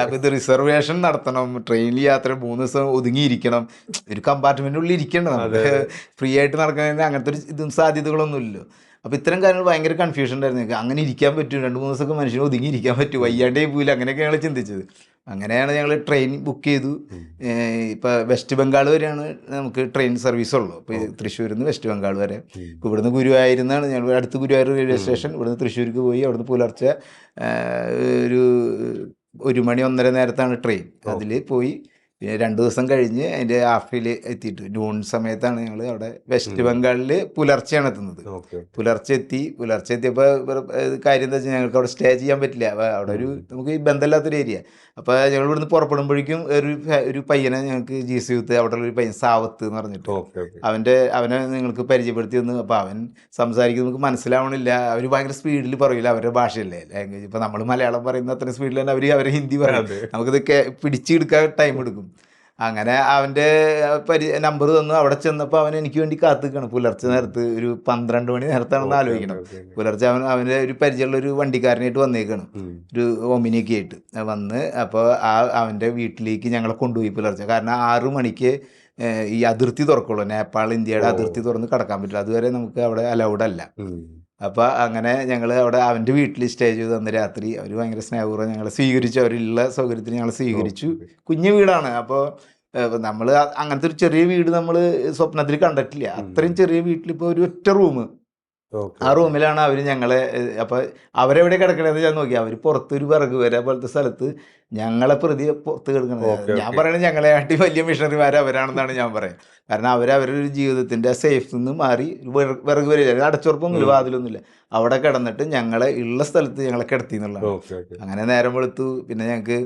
അപ്പോൾ ഇത് റിസർവേഷൻ നടത്തണം, ട്രെയിനിൽ യാത്ര 3 ദിവസം ഒതുങ്ങിയിരിക്കണം, ഒരു കമ്പാർട്ട്മെൻറ്റിനുള്ളിൽ ഇരിക്കണം. നമുക്ക് ഫ്രീ ആയിട്ട് നടക്കുന്നതിന് അങ്ങനത്തെ ഒരു ഇതും സാധ്യതകളൊന്നുമില്ലല്ലോ. അപ്പോൾ ഇത്തരം കാര്യങ്ങൾ ഭയങ്കര കൺഫ്യൂഷൻ ഉണ്ടായിരുന്നു. അങ്ങനെ ഇരിക്കാൻ പറ്റും, 2-3 ദിവസമൊക്കെ മനുഷ്യന് ഒതുങ്ങി ഇരിക്കാൻ പറ്റും, വയ്യാണ്ടേ പോയില്ല, അങ്ങനെയൊക്കെ ഞങ്ങൾ ചിന്തിച്ചത്. അങ്ങനെയാണ് ഞങ്ങൾ ട്രെയിൻ ബുക്ക് ചെയ്തു. ഇപ്പോൾ വെസ്റ്റ് ബംഗാൾ വരെയാണ് നമുക്ക് ട്രെയിൻ സർവീസ് ഉള്ളൂ. ഇപ്പോൾ തൃശ്ശൂരിൽ നിന്ന് വെസ്റ്റ് ബംഗാൾ വരെ. ഇപ്പോൾ ഇവിടുന്ന് ഗുരുവായൂരിൽ നിന്നാണ് ഞങ്ങൾ അടുത്ത് ഗുരുവായൂർ റെയിൽവേ സ്റ്റേഷൻ. ഇവിടുന്ന് തൃശ്ശൂർക്ക് പോയി അവിടുന്ന് പുലർച്ചെ ഒരു 1 മണി 1:30 നേരത്താണ് ട്രെയിൻ. അതിൽ പോയി പിന്നെ 2 ദിവസം കഴിഞ്ഞ് അതിൻ്റെ ആഫ്രിൽ എത്തിയിട്ട് നൂൺ സമയത്താണ് ഞങ്ങൾ അവിടെ വെസ്റ്റ് ബംഗാളിൽ പുലർച്ചെയാണ് എത്തുന്നത്. പുലർച്ചെ എത്തിയപ്പോൾ കാര്യം എന്താ വെച്ചാൽ ഞങ്ങൾക്ക് അവിടെ സ്റ്റേ ചെയ്യാൻ പറ്റില്ല. അവിടെ നമുക്ക് ബന്ധമില്ലാത്തൊരു ഏരിയ. അപ്പോൾ ഞങ്ങൾ ഇവിടുന്ന് പുറപ്പെടുമ്പോഴേക്കും ഒരു പയ്യനെ ഞങ്ങൾക്ക് GC യൂത്ത് അവിടെ ഒരു പയ്യൻ സാവത്ത് എന്ന് പറഞ്ഞിട്ട് അവനെ നിങ്ങൾക്ക് പരിചയപ്പെടുത്തി തന്നു. അപ്പോൾ അവൻ സംസാരിക്കുന്നത് നമുക്ക് മനസ്സിലാവണില്ല. അവർ ഭയങ്കര സ്പീഡിൽ പറയില്ല, അവരുടെ ഭാഷയല്ലേ ലാംഗ്വേജ്. ഇപ്പോൾ നമ്മൾ മലയാളം പറയുന്ന അത്രയും സ്പീഡിൽ തന്നെ അവരെ ഹിന്ദി പറയും. നമുക്കിതൊക്കെ പിടിച്ചെടുക്കാൻ ടൈം എടുക്കും. അങ്ങനെ അവൻ്റെ നമ്പർ തന്നു. അവിടെ ചെന്നപ്പോൾ അവൻ എനിക്ക് വേണ്ടി കാത്തിക്കണം. പുലർച്ചെ നേരത്ത് ഒരു 12 മണി നേരത്താണെന്ന് ആലോചിക്കണം. പുലർച്ചെ അവൻ്റെ ഒരു പരിചയമുള്ള ഒരു വണ്ടിക്കാരനായിട്ട് വന്നേക്കണം, ഒരു ഒമിനിയൊക്കെ ആയിട്ട് വന്ന്. അപ്പോൾ അവൻ്റെ വീട്ടിലേക്ക് ഞങ്ങളെ കൊണ്ടുപോയി പുലർച്ചെ. കാരണം 6 മണിക്ക് ഈ അതിർത്തി തുറക്കുള്ളൂ. നേപ്പാൾ ഇന്ത്യയുടെ അതിർത്തി തുറന്ന് കടക്കാൻ പറ്റില്ല. അതുവരെ നമുക്ക് അവിടെ അലൗഡ് അല്ല. അപ്പോൾ അങ്ങനെ ഞങ്ങൾ അവിടെ അവൻ്റെ വീട്ടിൽ സ്റ്റേ ചെയ്ത് അന്ന് രാത്രി. അവർ ഭയങ്കര സ്നേഹപൂർവ്വം ഞങ്ങളെ സ്വീകരിച്ചു. അവരുള്ള സൗകര്യത്തിൽ ഞങ്ങളെ സ്വീകരിച്ചു. കുഞ്ഞു വീടാണ്. അപ്പോൾ നമ്മൾ അങ്ങനത്തെ ഒരു ചെറിയ വീട് നമ്മൾ സ്വപ്നത്തിൽ കണ്ടിട്ടില്ല. അത്രയും ചെറിയ വീട്ടിലിപ്പോൾ ഒരു ഒറ്റ റൂം. ആ റൂമിലാണ് അവർ ഞങ്ങളെ. അപ്പോൾ അവരെവിടെ കിടക്കണതെന്ന് ഞാൻ നോക്കി. അവർ പുറത്തൊരു വിറക് വര പോലത്തെ സ്ഥലത്ത് ഞങ്ങളെ പ്രതി പുറത്ത് കിടക്കണത്. ഞാൻ പറയണത് ഞങ്ങളെ കാട്ടി വലിയ മിഷണറിമാർ അവരാണെന്നാണ് ഞാൻ പറയുന്നത്. കാരണം അവരവരുടെ ജീവിതത്തിൻ്റെ സേഫ്റ്റിൽ നിന്ന് മാറി വിറക് വരില്ല, അടച്ചുറപ്പൊന്നുമില്ല, വാതിലൊന്നുമില്ല. അവിടെ കിടന്നിട്ട് ഞങ്ങളെ ഉള്ള സ്ഥലത്ത് ഞങ്ങളെ കിടത്തി എന്നുള്ളതാണ്. അങ്ങനെ നേരം വെളുത്തു. പിന്നെ ഞങ്ങൾക്ക്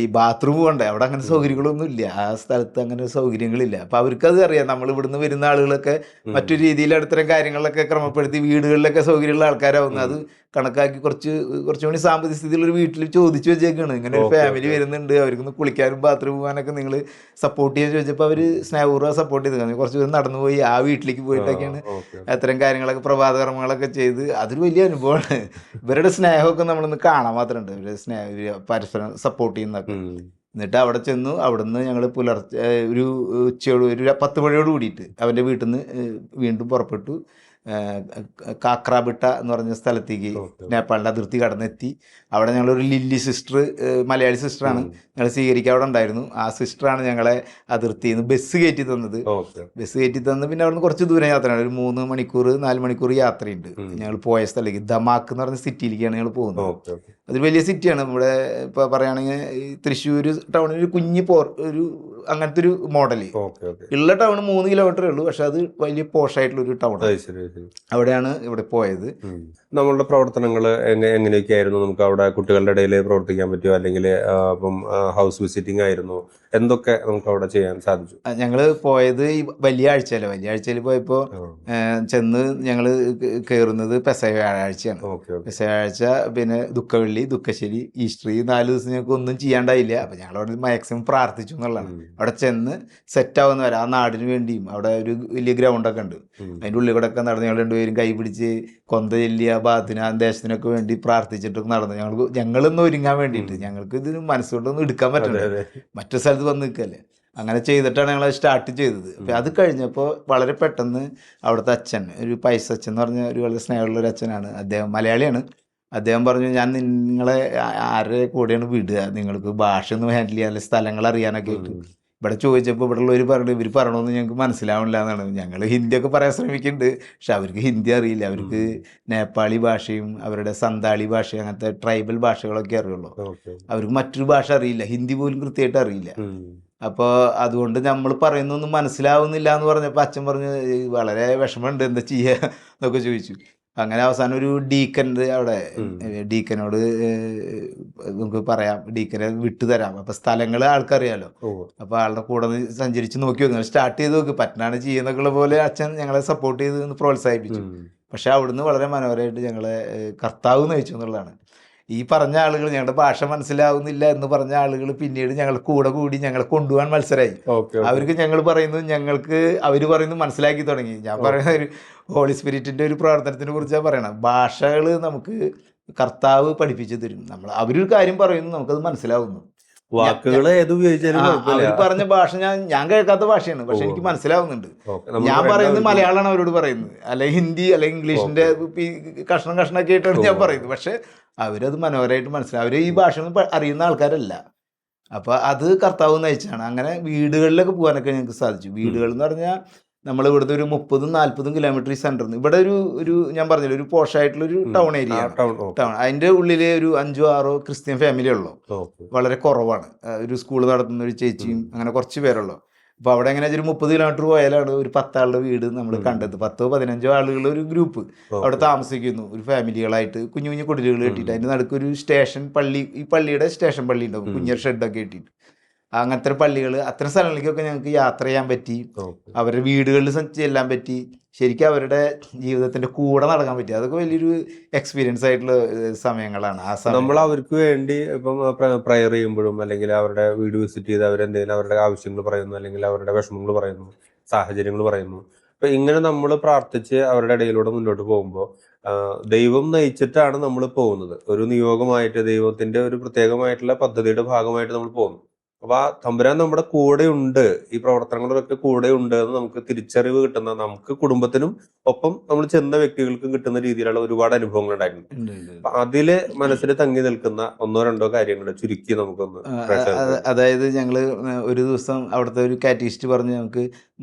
ഈ ബാത്റൂം പോകണ്ടേ, അവിടെ അങ്ങനെ സൗകര്യങ്ങളൊന്നും ഇല്ല. ആ സ്ഥലത്ത് അങ്ങനെ സൗകര്യങ്ങളില്ല. അപ്പോൾ അവർക്കത് അറിയാം. നമ്മൾ ഇവിടുന്ന് വരുന്ന ആളുകളൊക്കെ മറ്റൊരു രീതിയിൽ അടുത്തരം കാര്യങ്ങളിലൊക്കെ ക്രമപ്പെടുത്തി വീടുകളിലൊക്കെ സൗകര്യമുള്ള ആൾക്കാരാവുന്നത്. അത് കണക്കാക്കി കുറച്ചുകൂടി സാമ്പത്തിക സ്ഥിതിയിലൊരു വീട്ടിൽ ചോദിച്ചു വെച്ചേക്കാണ്. ഇങ്ങനെ ഒരു ഫാമിലി വരുന്നുണ്ട്, അവർക്കൊന്ന് കുളിക്കാനും ബാത്റൂം പോകാനൊക്കെ നിങ്ങൾ സപ്പോർട്ട് ചെയ്യാൻ ചോദിച്ചപ്പോൾ അവർ സ്നേഹപൂർവ്വം സപ്പോർട്ട് ചെയ്ത് കുറച്ച് ദൂരം നടന്നു പോയി ആ വീട്ടിലേക്ക് പോയിട്ടൊക്കെയാണ് അത്തരം കാര്യങ്ങളൊക്കെ പ്രഭാത കർമ്മങ്ങളൊക്കെ ചെയ്ത്. അതൊരു വലിയ അനുഭവമാണ്. ഇവരുടെ സ്നേഹമൊക്കെ നമ്മളൊന്ന് കാണാൻ മാത്രമുണ്ട്. ഇവരുടെ പരസ്പരം സപ്പോർട്ട് ചെയ്യുന്നതൊക്കെ. എന്നിട്ട് അവിടെ ചെന്നു. അവിടുന്ന് ഞങ്ങൾ പുലർച്ചെ ഒരു ഉച്ചയോട് ഒരു 10 മണിയോട് കൂടിയിട്ട് അവൻ്റെ വീട്ടിൽ നിന്ന് വീണ്ടും പുറപ്പെട്ടു. കാക്രാബിട്ട എന്ന് പറഞ്ഞ സ്ഥലത്തേക്ക് നേപ്പാളിൻ്റെ അതിർത്തി കടന്നെത്തി. അവിടെ ഞങ്ങളൊരു ലില്ലി സിസ്റ്റർ, മലയാളി സിസ്റ്ററാണ്, ഞങ്ങൾ സ്വീകരിക്കാൻ അവിടെ ഉണ്ടായിരുന്നു. ആ സിസ്റ്ററാണ് ഞങ്ങളെ അതിർത്തിയിൽ നിന്ന് ബസ് കയറ്റി തന്നത്. ബസ് കയറ്റി തന്ന് പിന്നെ അവിടെ നിന്ന് കുറച്ച് ദൂരം യാത്രയാണ്. ഒരു 3 മണിക്കൂർ 4 മണിക്കൂർ യാത്രയുണ്ട്. ഞങ്ങൾ പോയ സ്ഥലത്തേക്ക് ദമാക്ക് എന്ന് പറഞ്ഞ സിറ്റിയിലേക്കാണ് ഞങ്ങൾ പോകുന്നത്. അതൊരു വലിയ സിറ്റിയാണ്. ഇവിടെ ഇപ്പോൾ പറയുകയാണെങ്കിൽ തൃശ്ശൂർ ടൗണിൽ ഒരു കുഞ്ഞ് ഒരു അങ്ങനത്തെ ഒരു മോഡല് ഉള്ള ടൗൺ 3 കിലോമീറ്ററേ ഉള്ളൂ. പക്ഷെ അത് വലിയ പോഷായിട്ടുള്ള ഒരു ടൗൺ. അവിടെയാണ് ഇവിടെ പോയത്. നമ്മളുടെ പ്രവർത്തനങ്ങൾ എങ്ങനെയൊക്കെയായിരുന്നു? നമുക്ക് അവിടെ കുട്ടികളുടെ ഇടയിൽ പ്രവർത്തിക്കാൻ പറ്റുമോ? അല്ലെങ്കിൽ ഇപ്പം ഹൗസ് വിസിറ്റിംഗ് ആയിരുന്നു? എന്തൊക്കെ നമുക്ക് അവിടെ ചെയ്യാൻ സാധിച്ചു? ഞങ്ങൾ പോയത് ഈ വലിയ ആഴ്ചയിൽ പോയപ്പോൾ ചെന്ന് ഞങ്ങൾ കയറുന്നത് പെസഹ വ്യാഴാഴ്ചയാണ്. പെസഹ വ്യാഴാഴ്ച, പിന്നെ ദുഃഖവെള്ളി, ദുഃഖശരി, ഈസ്റ്റർ, ഈ 4 ദിവസം ഞങ്ങൾക്ക് ഒന്നും ചെയ്യാണ്ടായില്ല. അപ്പം ഞങ്ങൾ അവിടെ മാക്സിമം പ്രാർത്ഥിച്ചു എന്നുള്ളതാണ്. അവിടെ ചെന്ന് സെറ്റാവുന്ന വരെ ആ നാടിന് വേണ്ടിയും അവിടെ ഒരു വലിയ ഗ്രൗണ്ടൊക്കെ ഉണ്ട്. അതിൻ്റെ ഉള്ളിൽ കൂടെ ഒക്കെ നടന്ന് ഞങ്ങൾ 2 പേരും കൈ പിടിച്ച് കൊന്ത ചെല്ലിയ ഭാഗത്തിന് ആ ദേശത്തിനൊക്കെ വേണ്ടി പ്രാർത്ഥിച്ചിട്ടൊക്കെ നടന്നു. ഞങ്ങളൊന്ന് ഒരുങ്ങാൻ വേണ്ടിയിട്ട്. ഞങ്ങൾക്ക് ഇതിന് മനസ്സുകൊണ്ടൊന്നും എടുക്കാൻ പറ്റില്ല, മറ്റു സ്ഥലത്ത് വന്ന് നിൽക്കല്ലേ. അങ്ങനെ ചെയ്തിട്ടാണ് ഞങ്ങൾ സ്റ്റാർട്ട് ചെയ്തത്. അപ്പം അത് കഴിഞ്ഞപ്പോൾ വളരെ പെട്ടെന്ന് അവിടുത്തെ അച്ഛൻ, ഒരു പൈസ അച്ഛൻ എന്ന് പറഞ്ഞ ഒരു വളരെ സ്നേഹമുള്ളൊരു അച്ഛനാണ്. അദ്ദേഹം മലയാളിയാണ്. അദ്ദേഹം പറഞ്ഞു, ഞാൻ നിങ്ങളെ ആരുടെ കൂടെയാണ് വിടുക, നിങ്ങൾക്ക് ഭാഷ ഒന്നും ഹാൻഡിൽ ചെയ്യാൻ, അല്ലെങ്കിൽ സ്ഥലങ്ങൾ അറിയാനൊക്കെ ആയിട്ട്. ഇവിടെ ചോദിച്ചപ്പോൾ ഇവിടെ ഉള്ളവർ പറഞ്ഞു ഇവർ പറയണമെന്ന് ഞങ്ങൾക്ക് മനസ്സിലാവണില്ല എന്നാണ്. ഞങ്ങൾ ഹിന്ദിയൊക്കെ പറയാൻ ശ്രമിക്കുന്നുണ്ട്, പക്ഷെ അവർക്ക് ഹിന്ദി അറിയില്ല. അവർക്ക് നേപ്പാളി ഭാഷയും അവരുടെ സന്താളി ഭാഷയും അങ്ങനത്തെ ട്രൈബൽ ഭാഷകളൊക്കെ അറിയുള്ളൂ. അവർക്ക് മറ്റൊരു ഭാഷ അറിയില്ല, ഹിന്ദി പോലും കൃത്യമായിട്ട് അറിയില്ല. അപ്പോൾ അതുകൊണ്ട് നമ്മൾ പറയുന്നൊന്നും മനസ്സിലാവുന്നില്ല എന്ന് പറഞ്ഞപ്പോൾ അച്ഛൻ പറഞ്ഞു വളരെ വിഷമമുണ്ട്, എന്താ ചെയ്യുക എന്നൊക്കെ ചോദിച്ചു. അങ്ങനെ അവസാനം ഒരു ഡീക്കൻ്റെ അവിടെ, ഡീക്കനോട് നമുക്ക് പറയാം, ഡീക്കനെ വിട്ടുതരാം, അപ്പം സ്ഥലങ്ങൾ ആൾക്കറിയാലോ. അപ്പോൾ ആളുടെ കൂടെ സഞ്ചരിച്ച് നോക്കി നോക്കി, സ്റ്റാർട്ട് ചെയ്ത് നോക്കി, പറ്റണാണ് ചെയ്യുന്നൊക്കെയുള്ള പോലെ അച്ഛൻ ഞങ്ങളെ സപ്പോർട്ട് ചെയ്ത് പ്രോത്സാഹിപ്പിച്ചു. പക്ഷെ അവിടുന്ന് വളരെ മനോഹരമായിട്ട് ഞങ്ങളെ കർത്താവ് നയിച്ചു എന്നുള്ളതാണ്. ഈ പറഞ്ഞ ആളുകൾ, ഞങ്ങളുടെ ഭാഷ മനസ്സിലാവുന്നില്ല എന്ന് പറഞ്ഞ ആളുകൾ പിന്നീട് ഞങ്ങൾ കൂടെ കൂടി ഞങ്ങളെ കൊണ്ടുപോകാൻ മത്സരമായി. അവർക്ക് ഞങ്ങൾ പറയുന്നത് ഞങ്ങൾക്ക് അവർ പറയുന്നത് മനസ്സിലാക്കി തുടങ്ങി. ഞാൻ പറയുന്ന ഒരു ഹോളി സ്പിരിറ്റിൻ്റെ ഒരു പ്രവർത്തനത്തിനെ കുറിച്ചാണ് പറയണം. ഭാഷകൾ നമുക്ക് കർത്താവ് പഠിപ്പിച്ചു തരും. അവരൊരു കാര്യം പറയുന്നു, നമുക്കത് മനസ്സിലാവുന്നു. വാക്കുകൾ അവർ പറഞ്ഞ ഭാഷ ഞാൻ കേൾക്കാത്ത ഭാഷയാണ്, പക്ഷെ എനിക്ക് മനസ്സിലാവുന്നുണ്ട്. ഞാൻ പറയുന്നത് മലയാളമാണ് അവരോട് പറയുന്നത്, അല്ലെങ്കിൽ ഹിന്ദി അല്ലെങ്കിൽ ഇംഗ്ലീഷിന്റെ കഷ്ണമൊക്കെ ആയിട്ടാണ് ഞാൻ പറയുന്നത്. പക്ഷെ അവരത് മനോഹരമായിട്ട് മനസ്സിലാവും. അവർ ഈ ഭാഷ അറിയുന്ന ആൾക്കാരല്ല. അപ്പോൾ അത് കർത്താവ് നയിച്ചാണ്. അങ്ങനെ വീടുകളിലൊക്കെ പോകാനൊക്കെ ഞങ്ങൾക്ക് സാധിച്ചു. വീടുകൾ എന്ന് പറഞ്ഞാൽ നമ്മൾ ഇവിടുത്തെ ഒരു 30-40 കിലോമീറ്റർ ഈ സെൻറ്ററിൽ നിന്ന്, ഇവിടെ ഒരു ഞാൻ പറഞ്ഞില്ല, ഒരു പോഷായിട്ടുള്ളൊരു ടൗൺ ഏരിയ ടൗൺ. അതിൻ്റെ ഉള്ളിൽ ഒരു 5-6 ക്രിസ്ത്യൻ ഫാമിലി ഉള്ളൂ, വളരെ കുറവാണ്. ഒരു സ്കൂൾ നടത്തുന്ന ഒരു ചേച്ചിയും അങ്ങനെ കുറച്ച് പേരുള്ളൂ. അപ്പോൾ അവിടെ എങ്ങനെ ഒരു 30 കിലോമീറ്റർ പോയാലാണ് ഒരു 10 ആളുടെ വീട് നമ്മൾ കണ്ടത്. 10-15 ആളുകൾ ഒരു ഗ്രൂപ്പ് അവിടെ താമസിക്കുന്നു, ഒരു ഫാമിലികളായിട്ട് കുഞ്ഞു കുഞ്ഞു കുടിലുകൾ കെട്ടിയിട്ട്. അതിൻ്റെ നടുക്ക് ഒരു സ്റ്റേഷൻ പള്ളി, ഈ പള്ളിയുടെ സ്റ്റേഷൻ പള്ളി ഉണ്ടാവും, കുഞ്ഞൊരു ഷെഡൊക്കെ കെട്ടിയിട്ട്. അങ്ങനത്തെ പള്ളികൾ, അത്തരം സ്ഥലങ്ങളിലേക്കൊക്കെ ഞങ്ങൾക്ക് യാത്ര ചെയ്യാൻ പറ്റി, അവരുടെ വീടുകളിൽ ചെല്ലാൻ പറ്റി, ശരിക്കും അവരുടെ ജീവിതത്തിന്റെ കൂടെ നടക്കാൻ പറ്റി. അതൊക്കെ വലിയൊരു എക്സ്പീരിയൻസ് ആയിട്ടുള്ള സമയങ്ങളാണ് ആ സമയം. നമ്മൾ അവർക്ക് വേണ്ടി ഇപ്പം പ്രയർ ചെയ്യുമ്പോഴും, അല്ലെങ്കിൽ അവരുടെ വീട് വിസിറ്റ് ചെയ്ത് അവരെന്തെങ്കിലും അവരുടെ ആവശ്യങ്ങൾ പറയുന്നു, അല്ലെങ്കിൽ അവരുടെ വിഷമങ്ങൾ പറയുന്നു, സാഹചര്യങ്ങൾ പറയുന്നു. അപ്പൊ ഇങ്ങനെ നമ്മൾ പ്രാർത്ഥിച്ച് അവരുടെ ഇടയിലൂടെ മുന്നോട്ട് പോകുമ്പോൾ ദൈവം നയിച്ചിട്ടാണ് നമ്മൾ പോകുന്നത്. ഒരു നിയോഗമായിട്ട്, ദൈവത്തിന്റെ ഒരു പ്രത്യേകമായിട്ടുള്ള പദ്ധതിയുടെ ഭാഗമായിട്ട് നമ്മൾ പോകുന്നു. അപ്പൊ ആ തമ്പുരാൻ നമ്മുടെ കൂടെ ഉണ്ട്, ഈ പ്രവർത്തനങ്ങളിലൊക്കെ കൂടെ ഉണ്ട് എന്ന് നമുക്ക് തിരിച്ചറിവ് കിട്ടുന്ന, നമുക്ക് കുടുംബത്തിനും ഒപ്പം നമ്മൾ ചെന്ന വ്യക്തികൾക്കും കിട്ടുന്ന രീതിയിലുള്ള ഒരുപാട് അനുഭവങ്ങൾ ഉണ്ടായിരുന്നു. അപ്പൊ അതില് മനസ്സിൽ തങ്ങി നിൽക്കുന്ന 1-2 കാര്യങ്ങൾ ചുരുക്കി നമുക്കൊന്ന്. അതായത് ഞങ്ങള് ഒരു ദിവസം അവിടുത്തെ ഒരു കാറ്റീസ്റ്റ് പറഞ്ഞു ഞങ്ങൾക്ക്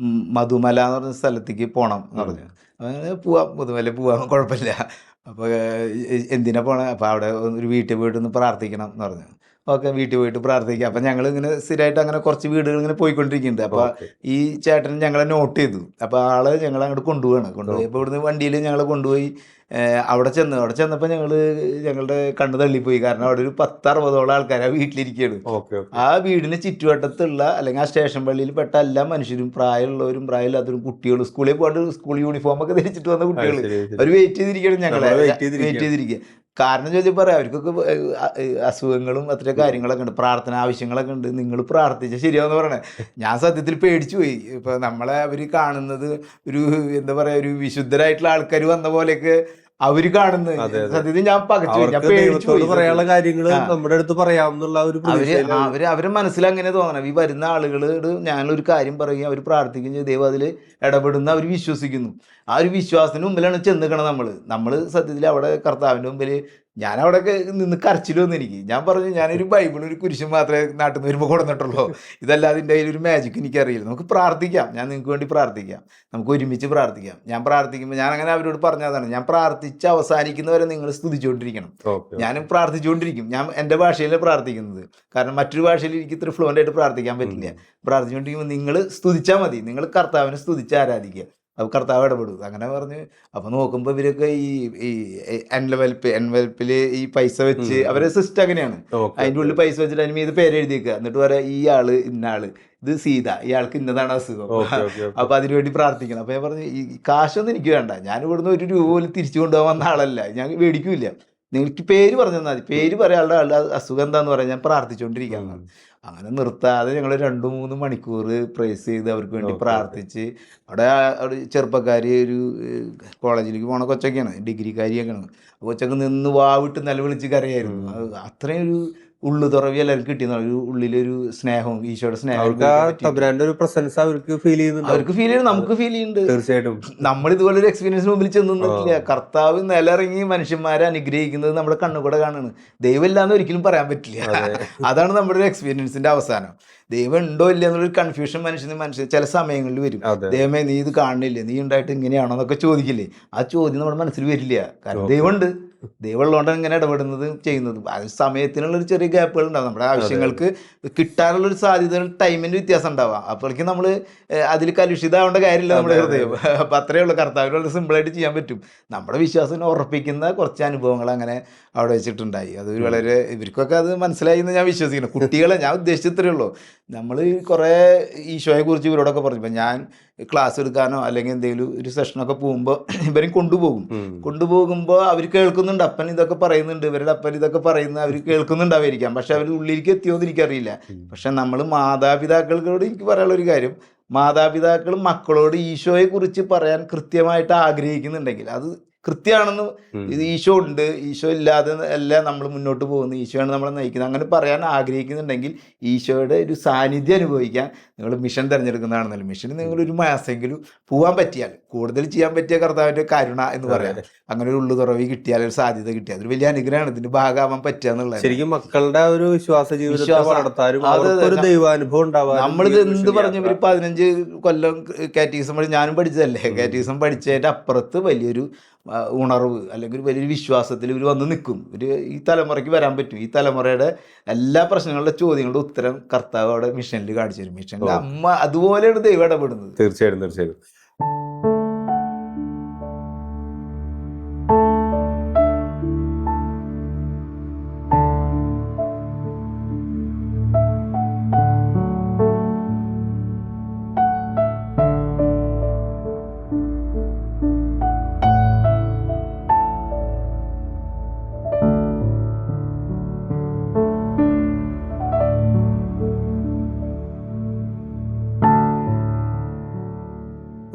മധുമല എന്ന് പറഞ്ഞ സ്ഥലത്തേക്ക് പോകണം എന്ന് പറഞ്ഞു. അങ്ങനെ പോവാം, മുതുമല പോവാൻ കുഴപ്പമില്ല. അപ്പോൾ എന്തിനാ പോണേ? അപ്പോൾ അവിടെ ഒരു വീട്ടിൽ പോയിട്ടൊന്ന് പ്രാർത്ഥിക്കണം എന്ന് പറഞ്ഞു. ഓക്കെ, വീട്ടിൽ പോയിട്ട് പ്രാർത്ഥിക്കാം. അപ്പം ഞങ്ങൾ ഇങ്ങനെ സ്ഥിരമായിട്ട് അങ്ങനെ കുറച്ച് വീടുകൾ ഇങ്ങനെ പോയിക്കൊണ്ടിരിക്കുന്നുണ്ട്. അപ്പോൾ ഈ ചേട്ടൻ ഞങ്ങളെ നോട്ട് ചെയ്തു. അപ്പോൾ ആള് ഞങ്ങളെ അങ്ങോട്ട് കൊണ്ടുപോയി. അപ്പോൾ ഇവിടുന്ന് വണ്ടിയിൽ ഞങ്ങളെ കൊണ്ടുപോയി അവിടെ ചെന്നപ്പോൾ ഞങ്ങളുടെ കണ്ണ് തള്ളിപ്പോയി. കാരണം അവിടെ ഒരു 10-60 ആൾക്കാർ ആ വീട്ടിലിരിക്കുകയാണ്. ആ വീടിന് ചുറ്റുവട്ടത്തുള്ള, അല്ലെങ്കിൽ ആ സ്റ്റേഷൻ പള്ളിയിൽ പെട്ട എല്ലാ മനുഷ്യരും, പ്രായമുള്ളവരും പ്രായമില്ലാത്തവരും, കുട്ടികളും, സ്കൂളിൽ പോകാണ്ട് സ്കൂൾ യൂണിഫോം ഒക്കെ ധരിച്ചിട്ട് വന്ന കുട്ടികൾ, അവർ വെയിറ്റ് ചെയ്തിരിക്കുകയാണ്, ഞങ്ങളെ വെയിറ്റ് ചെയ്തിരിക്കുക. കാരണം ചോദിച്ചാൽ പറയാം, അവർക്കൊക്കെ അസുഖങ്ങളും അത്ര കാര്യങ്ങളൊക്കെ ഉണ്ട്, പ്രാർത്ഥന ആവശ്യങ്ങളൊക്കെ ഉണ്ട്. നിങ്ങൾ പ്രാർത്ഥിച്ചാൽ ശരിയാവെന്ന് പറയണേ. ഞാൻ സത്യത്തിൽ പേടിച്ചു പോയി. ഇപ്പൊ നമ്മളെ അവർ കാണുന്നത് ഒരു എന്താ പറയാ, ഒരു വിശുദ്ധരായിട്ടുള്ള ആൾക്കാർ വന്ന പോലെയൊക്കെ അവര് കാണുന്നത്. സത്യത്തിൽ ഞാൻ പറയാനുള്ള കാര്യങ്ങൾ നമ്മുടെ അടുത്ത് പറയാമെന്നുള്ള ഒരു അവരെ മനസ്സിലങ്ങനെ തോന്നണം. ഈ വരുന്ന ആളുകളോട് ഞാനൊരു കാര്യം പറയുകയും അവർ പ്രാർത്ഥിക്കുകയും ദൈവം അതിൽ ഇടപെടുന്ന അവർ വിശ്വസിക്കുന്നു. ആ ഒരു വിശ്വാസത്തിന് മുമ്പിലാണ് ചെന്നിക്കണം നമ്മൾ സത്യത്തിൽ അവിടെ കർത്താവിൻ്റെ മുമ്പിൽ. ഞാൻ അവിടെയൊക്കെ നിന്ന് കരച്ചിൽ വന്നു എനിക്ക്. ഞാൻ പറഞ്ഞു, ഞാനൊരു ബൈബിളും ഒരു കുരിശും മാത്രമേ നാട്ടിൽ നിന്ന് വരുമ്പോൾ കൊടുത്തിട്ടുള്ളൂ, ഇതല്ലാതെ ഇതിൻ്റെ കയ്യിലൊരു മാജിക് എനിക്കറിയില്ല. നമുക്ക് പ്രാർത്ഥിക്കാം, ഞാൻ നിങ്ങൾക്ക് വേണ്ടി പ്രാർത്ഥിക്കാം, നമുക്ക് ഒരുമിച്ച് പ്രാർത്ഥിക്കാം. ഞാൻ പ്രാർത്ഥിക്കുമ്പോൾ ഞാൻ അങ്ങനെ അവരോട് പറഞ്ഞതാണ്, ഞാൻ പ്രാർത്ഥിച്ച് അവസാനിക്കുന്നവരെ നിങ്ങൾ സ്തുതിച്ചുകൊണ്ടിരിക്കണം. ഞാനും പ്രാർത്ഥിച്ചുകൊണ്ടിരിക്കും. ഞാൻ എൻ്റെ ഭാഷയിലാണ് പ്രാർത്ഥിക്കുന്നത്, കാരണം മറ്റൊരു ഭാഷയിൽ എനിക്ക് ഇത്ര ഫ്ലുവൻ്റ് ആയിട്ട് പ്രാർത്ഥിക്കാൻ പറ്റില്ല. പ്രാർത്ഥിച്ചുകൊണ്ടിരിക്കുമ്പോൾ നിങ്ങൾ സ്തുതിച്ചാൽ മതി, നിങ്ങൾ കർത്താവിനെ സ്തുതിച്ച് ആരാധിക്കുക, അപ്പോൾ കർത്താവ് ഇടപെടും. അങ്ങനെ പറഞ്ഞ് അപ്പോൾ നോക്കുമ്പോൾ ഇവരൊക്കെ ഈ എൻവലപ്പിൽ ഈ പൈസ വെച്ച്, അവരെ സിസ്റ്റം അങ്ങനെയാണ്, അതിൻ്റെ ഉള്ളിൽ പൈസ വെച്ചിട്ട് അതിന് മീത് പേര് എഴുതിയേക്കുക. എന്നിട്ട് പറയാം, ഈ ആള് ഇന്ന ആള്, ഇത് സീത, ഇയാൾക്ക് ഇന്നതാണ് അസുഖം, അപ്പോൾ അതിനുവേണ്ടി പ്രാർത്ഥിക്കണം. അപ്പോൾ ഞാൻ പറഞ്ഞു, ഈ കാശൊന്നും എനിക്ക് വേണ്ട, ഞാൻ ഇവിടുന്ന് 1 രൂപ പോലും തിരിച്ചു കൊണ്ടുപോകാൻ വന്ന ആളല്ല, ഞാൻ മേടിക്കൂല, നിങ്ങൾക്ക് പേര് പറഞ്ഞു തന്നാൽ മതി, പേര് പറയാനുള്ള ആളുടെ അസുഖം എന്താന്ന് പറയാൻ ഞാൻ പ്രാർത്ഥിച്ചുകൊണ്ടിരിക്കുകയാണ്. അങ്ങനെ നിർത്താതെ ഞങ്ങൾ 2-3 മണിക്കൂർ പ്രേസ് ചെയ്ത് അവർക്ക് വേണ്ടി പ്രാർത്ഥിച്ച്. അവിടെ ചെറുപ്പക്കാർ, ഒരു കോളേജിലേക്ക് പോണ കൊച്ചൊക്കെയാണ്, ഡിഗ്രിക്കാരിയൊക്കെയാണ്. കൊച്ചൊക്കെ നിന്ന് വാവിട്ട് നിലവിളിച്ച് കരയായിരുന്നു. അത്രയും ഒരു ഉള്ളു തുറവി എല്ലാവരും കിട്ടിയെന്ന്, ഒരു ഉള്ളിലൊരു സ്നേഹവും, ഈശോയുടെ സ്നേഹം ഒരു പ്രസൻസ് അവർക്ക് ഫീൽ ചെയ്യുന്നുണ്ട്, നമുക്ക് ഫീൽ ചെയ്യുന്നുണ്ട്. തീർച്ചയായിട്ടും നമ്മൾ ഇതുപോലെ ഒരു എക്സ്പീരിയൻസിന് മുമ്പിൽ ചെന്നിട്ടില്ല. കർത്താവ് നിലയിറങ്ങി മനുഷ്യന്മാരെ അനുഗ്രഹിക്കുന്നത് നമ്മുടെ കണ്ണുകൂടെ കാണുന്നു. ദൈവം ഇല്ലാന്ന് ഒരിക്കലും പറയാൻ പറ്റില്ല. അതാണ് നമ്മുടെ ഒരു എക്സ്പീരിയൻസിന്റെ അവസാനം. ദൈവം ഉണ്ടോ ഇല്ല എന്നുള്ളൊരു കൺഫ്യൂഷൻ മനുഷ്യൻ ചില സമയങ്ങളിൽ വരും. ദൈവമേ, നീ ഇത് കാണുന്നില്ലേ, നീ ഉണ്ടായിട്ട് ഇങ്ങനെയാണോ എന്നൊക്കെ ചോദിക്കില്ലേ. ആ ചോദ്യം നമ്മുടെ മനസ്സിൽ വരില്ല. കാരണം ദൈവമുണ്ട്, ദൈവം ഉള്ളതുകൊണ്ടാണ് ഇങ്ങനെ ഇടപെടുന്നത് ചെയ്യുന്നത്. അത് സമയത്തിനുള്ളൊരു ചെറിയ ഗ്യാപ്പുകൾ ഉണ്ടാവും. നമ്മുടെ ആവശ്യങ്ങൾക്ക് കിട്ടാനുള്ളൊരു സാധ്യത, ടൈമിൻ്റെ വ്യത്യാസം ഉണ്ടാവാം. അപ്പോഴേക്കും നമ്മൾ അതിൽ കലുഷിതമാവേണ്ട കാര്യമില്ല നമ്മുടെ ഹൃദയം. അപ്പം അത്രയേ ഉള്ളൂ. കർത്താവിനുള്ള സിമ്പിളായിട്ട് ചെയ്യാൻ പറ്റും. നമ്മുടെ വിശ്വാസം ഉറപ്പിക്കുന്ന കുറച്ച് അനുഭവങ്ങൾ അങ്ങനെ അവിടെ വെച്ചിട്ടുണ്ടായി. അത് വളരെ ഇവർക്കൊക്കെ അത് മനസ്സിലായി എന്ന് ഞാൻ വിശ്വസിക്കുന്നു. കുട്ടികളെ ഞാൻ ഉദ്ദേശിച്ചത്രേ ഉള്ളൂ. നമ്മൾ കുറേ ഈശോയെ കുറിച്ച് ഇവരോടൊക്കെ പറഞ്ഞു. ഇപ്പം ഞാൻ ക്ലാസ് എടുക്കാനോ അല്ലെങ്കിൽ എന്തെങ്കിലും ഒരു സെഷനൊക്കെ പോകുമ്പോൾ ഇവരും കൊണ്ടുപോകുമ്പോൾ അവർ കേൾക്കുന്നുണ്ട്, അപ്പൻ ഇതൊക്കെ പറയുന്നുണ്ട്, ഇവരുടെ അപ്പൻ ഇതൊക്കെ പറയുന്നത് അവർ കേൾക്കുന്നുണ്ടാവായിരിക്കാം. പക്ഷെ അവർ ഉള്ളിലേക്ക് എത്തിയോന്ന് എനിക്കറിയില്ല. പക്ഷെ നമ്മൾ മാതാപിതാക്കൾക്കോട് എനിക്ക് പറയാനുള്ളൊരു കാര്യം, മാതാപിതാക്കൾ മക്കളോട് ഈശോയെ കുറിച്ച് പറയാൻ കൃത്യമായിട്ട് ആഗ്രഹിക്കുന്നുണ്ടെങ്കിൽ അത് കൃത്യമാണെന്ന്. ഇത് ഈശോ ഉണ്ട്, ഈശോ ഇല്ലാതെ അല്ല നമ്മൾ മുന്നോട്ട് പോകുന്നത്, ഈശോയാണ് നമ്മളെ നയിക്കുന്നത്. അങ്ങനെ പറയാൻ ആഗ്രഹിക്കുന്നുണ്ടെങ്കിൽ ഈശോയുടെ ഒരു സാന്നിധ്യം അനുഭവിക്കാൻ നിങ്ങൾ മിഷൻ തിരഞ്ഞെടുക്കുന്നതാണെന്നല്ല. മിഷന് നിങ്ങൾ ഒരു മാസമെങ്കിലും പോകാൻ പറ്റിയാൽ, കൂടുതൽ ചെയ്യാൻ പറ്റിയ കർത്താവിൻ്റെ കരുണ എന്ന് പറയാം. അങ്ങനെ ഒരു ഉള്ളു തുറവി കിട്ടിയാൽ, ഒരു സാധ്യത കിട്ടിയാൽ അതൊരു വലിയ അനുഗ്രഹമാണ്. ഇതിന്റെ ഭാഗമാവാൻ പറ്റുക എന്നുള്ളത് ശരിക്കും മക്കളുടെ ഒരു വിശ്വാസ ജീവിതത്തെ വളർത്താനും ഒരു ദൈവാനുഭവം ഉണ്ടാവാനും. നമ്മളിത് എന്ത് പറഞ്ഞു, ഒരു 15 കൊല്ലം കാറ്റഗിസം പഠിച്ച്, ഞാനും പഠിച്ചതല്ലേ, കാറ്റഗിസം പഠിച്ചതിൻ്റെ അപ്പുറത്ത് വലിയൊരു ഉണർവ് അല്ലെങ്കിൽ വലിയൊരു വിശ്വാസത്തിൽ ഇവർ വന്ന് നിൽക്കും. ഈ തലമുറയ്ക്ക് വരാൻ പറ്റും. ഈ തലമുറയുടെ എല്ലാ പ്രശ്നങ്ങളുടെ ചോദ്യങ്ങളുടെ ഉത്തരം കർത്താവ് അവിടെ മിഷനിൽ കാണിച്ചു തരും. മിഷനിൽ അമ്മ അതുപോലെയാണ് ദൈവം ഇടപെടുന്നത്. തീർച്ചയായിട്ടും.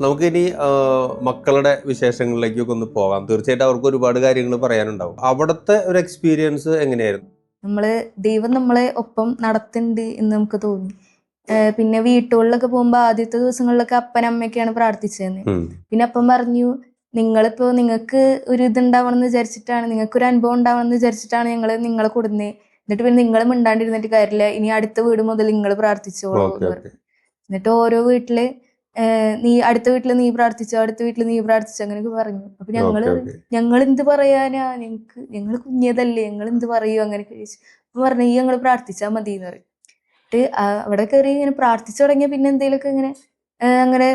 നമുക്കിനി മക്കളുടെ വിശേഷങ്ങളിലേക്കൊക്കെ ഒന്ന് പോകാം. തീർച്ചയായിട്ടും അവർക്ക് ഒരുപാട് കാര്യങ്ങൾ പറയാനുണ്ടാവും. അവിടുത്തെ ഒരു എക്സ്പീരിയൻസ് എങ്ങനെയായിരുന്നു? ദൈവം നമ്മളെ ഒപ്പം നടത്തുന്നുണ്ട് എന്ന് നമുക്ക് തോന്നി. പിന്നെ വീട്ടുകളിലൊക്കെ പോകുമ്പോ ആദ്യത്തെ ദിവസങ്ങളിലൊക്കെ അപ്പനമ്മയൊക്കെയാണ് പ്രാർത്ഥിച്ചത്. പിന്നെ അപ്പം പറഞ്ഞു, നിങ്ങൾക്ക് ഒരു ഇതുണ്ടാവണം എന്ന് വിചാരിച്ചിട്ടാണ്, നിങ്ങൾക്ക് ഒരു അനുഭവം ഉണ്ടാവണം എന്ന് വിചാരിച്ചിട്ടാണ് ഞങ്ങൾ നിങ്ങളെ കൊടുന്നത്. എന്നിട്ട് പിന്നെ നിങ്ങൾ മിണ്ടാണ്ടിരുന്നിട്ട് കാര്യമില്ല, ഇനി അടുത്ത വീട് മുതൽ നിങ്ങൾ പ്രാർത്ഥിച്ചോളൂ എന്ന് പറഞ്ഞു. എന്നിട്ട് ഓരോ വീട്ടില് അടുത്ത വീട്ടില് നീ പ്രാർത്ഥിച്ചോ, അടുത്ത വീട്ടില് നീ പ്രാർത്ഥിച്ചോ, അങ്ങനെയൊക്കെ പറഞ്ഞു. അപ്പൊ ഞങ്ങൾ എന്ത് പറയാനാ, ഞങ്ങള് കുഞ്ഞതല്ലേ, ഞങ്ങൾ എന്ത് പറയൂ, അങ്ങനെയൊക്കെ ചോദിച്ചു. അപ്പൊ പറഞ്ഞു, ഈ ഞങ്ങൾ പ്രാർത്ഥിച്ചാൽ മതി എന്ന് പറയും. എന്നിട്ട് അവിടെ കയറി ഇങ്ങനെ പ്രാർത്ഥിച്ചു തുടങ്ങിയ പിന്നെ എന്തെങ്കിലുമൊക്കെ ഇങ്ങനെ അങ്ങനെ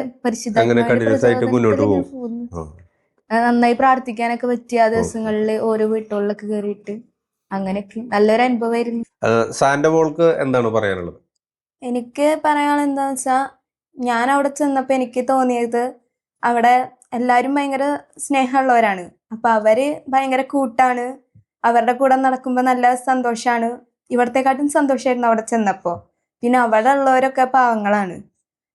നന്നായി പ്രാർത്ഥിക്കാനൊക്കെ പറ്റിയ ആ ദിവസങ്ങളില് ഓരോ വീട്ടുകളിലൊക്കെ കയറിയിട്ട് അങ്ങനെയൊക്കെ നല്ലൊരു അനുഭവമായിരുന്നു. സാന്റമോൾക്ക് എന്താണ് പറയാനുള്ളത്? എനിക്ക് പറയാനുള്ളത് എന്താന്ന് വെച്ചാ, ഞാൻ അവിടെ ചെന്നപ്പോ എനിക്ക് തോന്നിയത് അവിടെ എല്ലാരും ഭയങ്കര സ്നേഹമുള്ളവരാണ്. അപ്പൊ അവര് ഭയങ്കര കൂട്ടാണ്. അവരുടെ കൂടെ നടക്കുമ്പോ നല്ല സന്തോഷാണ്. ഇവിടത്തെക്കാട്ടും സന്തോഷമായിരുന്നു അവിടെ ചെന്നപ്പോ. പിന്നെ അവിടെ ഉള്ളവരൊക്കെ പാവങ്ങളാണ്.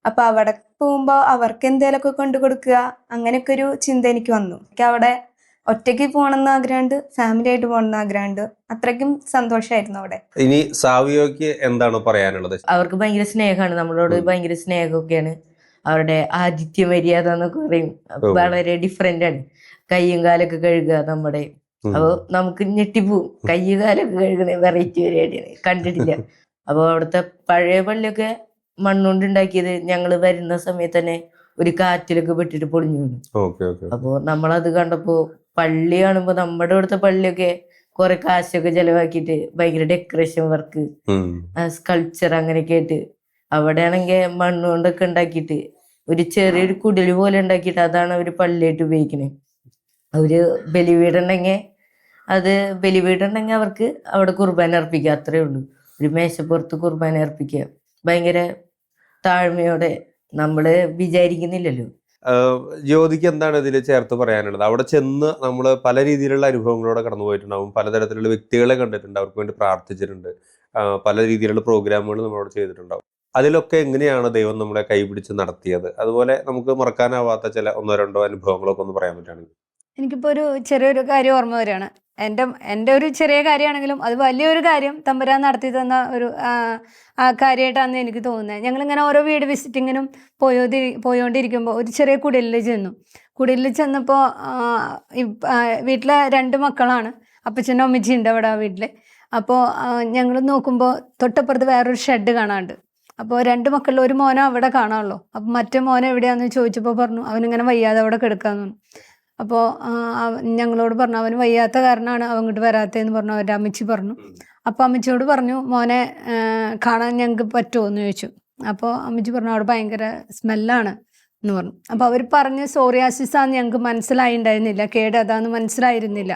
അപ്പൊ അവിടെ പോകുമ്പോ അവർക്ക് എന്തേലൊക്കെ കൊണ്ടു കൊടുക്കുക, അങ്ങനെയൊക്കെ ഒരു ചിന്ത എനിക്ക് വന്നു. എനിക്ക് അവിടെ ഒറ്റയ്ക്ക് പോകണമെന്ന് ആഗ്രഹമുണ്ട്, ഫാമിലി ആയിട്ട് പോകണമെന്ന് ആഗ്രഹമുണ്ട്. അത്രയ്ക്കും സന്തോഷമായിരുന്നു അവിടെ. ഇനി സാവിയോക്ക് എന്താണ് പറയാനുള്ളത്? അവർക്ക് ഭയങ്കര സ്നേഹമാണ്, നമ്മളോട് ഭയങ്കര സ്നേഹമൊക്കെയാണ്. അവരുടെ ആതിഥ്യ മര്യാദ എന്നൊക്കെ പറയും, വളരെ ഡിഫറെന്റ് ആണ്. കയ്യും കാലൊക്കെ കഴുകുക നമ്മുടെ. അപ്പൊ നമുക്ക് ഞെട്ടിപ്പോവും, കയ്യും കാലൊക്കെ കഴുകണ വെറൈറ്റി പരിപാടിയാണ്, കണ്ടിട്ടില്ല. അപ്പൊ അവിടുത്തെ പഴയ പള്ളിയൊക്കെ മണ്ണുകൊണ്ട് ഉണ്ടാക്കിയത് ഞങ്ങള് വരുന്ന സമയത്ത് തന്നെ ഒരു കാറ്റിലൊക്കെ പെട്ടിട്ട് പൊളിഞ്ഞു വീണു. അപ്പൊ നമ്മളത് കണ്ടപ്പോ പള്ളി കാണുമ്പോ നമ്മുടെ ഇവിടുത്തെ പള്ളിയൊക്കെ കുറെ കാശൊക്കെ ചെലവാക്കിയിട്ട് ഭയങ്കര ഡെക്കറേഷൻ വർക്ക്, സ്കൾപ്ചർ അങ്ങനെയൊക്കെ ആയിട്ട്, അവിടെ ആണെങ്കിൽ മണ്ണുകൊണ്ടൊക്കെ ഉണ്ടാക്കിയിട്ട് ഒരു ചെറിയൊരു കുടില് പോലെ ഉണ്ടാക്കിയിട്ട് അതാണ് അവര് പള്ളിയായിട്ട് ഉപയോഗിക്കണേ. അവര് ബലിവീടുണ്ടെങ്കിൽ അവർക്ക് അവിടെ കുർബാന അർപ്പിക്കുക, അത്രേ ഉള്ളൂ. ഒരു മേശപ്പുറത്ത് കുർബാന അർപ്പിക്കുക, ഭയങ്കര താഴ്മയോടെ. നമ്മള് വിചാരിക്കുന്നില്ലല്ലോ. ജ്യോതിക്ക് എന്താണ് ഇതിൽ ചേർത്ത് പറയാനുള്ളത്? അവിടെ ചെന്ന് നമ്മൾ പല രീതിയിലുള്ള അനുഭവങ്ങളോടെ കടന്നു പോയിട്ടുണ്ടാവും, പലതരത്തിലുള്ള വ്യക്തികളെ കണ്ടിട്ടുണ്ട്, അവർക്ക് വേണ്ടി പ്രാർത്ഥിച്ചിട്ടുണ്ട്, പല രീതിയിലുള്ള പ്രോഗ്രാമുകൾ നമ്മളോട് ചെയ്തിട്ടുണ്ടാവും. അതിലൊക്കെ എങ്ങനെയാണ് ദൈവം നമ്മളെ കൈപിടിച്ച് നടത്തിയത്? അതുപോലെ നമുക്ക് മറക്കാനാവാത്ത ചില 1-2 അനുഭവങ്ങളൊക്കെ ഒന്ന് പറയാൻ പറ്റുകയാണെങ്കിൽ. എനിക്കിപ്പോൾ ഒരു ചെറിയൊരു കാര്യം ഓർമ്മ വരികയാണ്. എൻ്റെ ഒരു ചെറിയ കാര്യമാണെങ്കിലും അത് വലിയൊരു കാര്യം തമ്പുരാൻ നടത്തി തന്ന ഒരു കാര്യമായിട്ടാണ് എനിക്ക് തോന്നുന്നത്. ഞങ്ങളിങ്ങനെ ഓരോ വീട് വിസിറ്റിങ്ങിനും പോയോണ്ടിരിക്കുമ്പോൾ ഒരു ചെറിയ കുടിലിൽ ചെന്നു. കുടിലിൽ ചെന്നപ്പോൾ വീട്ടിലെ 2 മക്കളാണ്, അപ്പച്ചനും അമ്മച്ചിയും ഉണ്ട് അവിടെ ആ വീട്ടിൽ. അപ്പോൾ ഞങ്ങൾ നോക്കുമ്പോൾ തൊട്ടപ്പുറത്ത് വേറൊരു ഷെഡ് കാണാനുണ്ട്. അപ്പോൾ 2 മക്കളിൽ ഒരു മോനെ അവിടെ കാണാമല്ലോ. അപ്പം മറ്റേ മോനെ എവിടെയാണെന്ന് ചോദിച്ചപ്പോൾ പറഞ്ഞു അവനിങ്ങനെ വയ്യാതെ അവിടെ കിടക്കാമെന്ന്. അപ്പോൾ ഞങ്ങളോട് പറഞ്ഞു അവന് വയ്യാത്ത കാരണമാണ് അവൻ ഇങ്ങോട്ട് വരാത്തതെന്ന് പറഞ്ഞു അവരുടെ അമ്മച്ചി പറഞ്ഞു. അപ്പോൾ അമ്മച്ചിയോട് പറഞ്ഞു മോനെ കാണാൻ ഞങ്ങൾക്ക് പറ്റുമോ എന്ന് ചോദിച്ചു. അപ്പോൾ അമ്മച്ചി പറഞ്ഞു അവിടെ ഭയങ്കര സ്മെല്ലാണ് എന്ന് പറഞ്ഞു. അപ്പോൾ അവർ പറഞ്ഞ് സോറിയാസിസാന്ന് ഞങ്ങൾക്ക് മനസ്സിലായിട്ടുണ്ടായിരുന്നില്ല, കേട് അതാന്ന് മനസ്സിലായിരുന്നില്ല.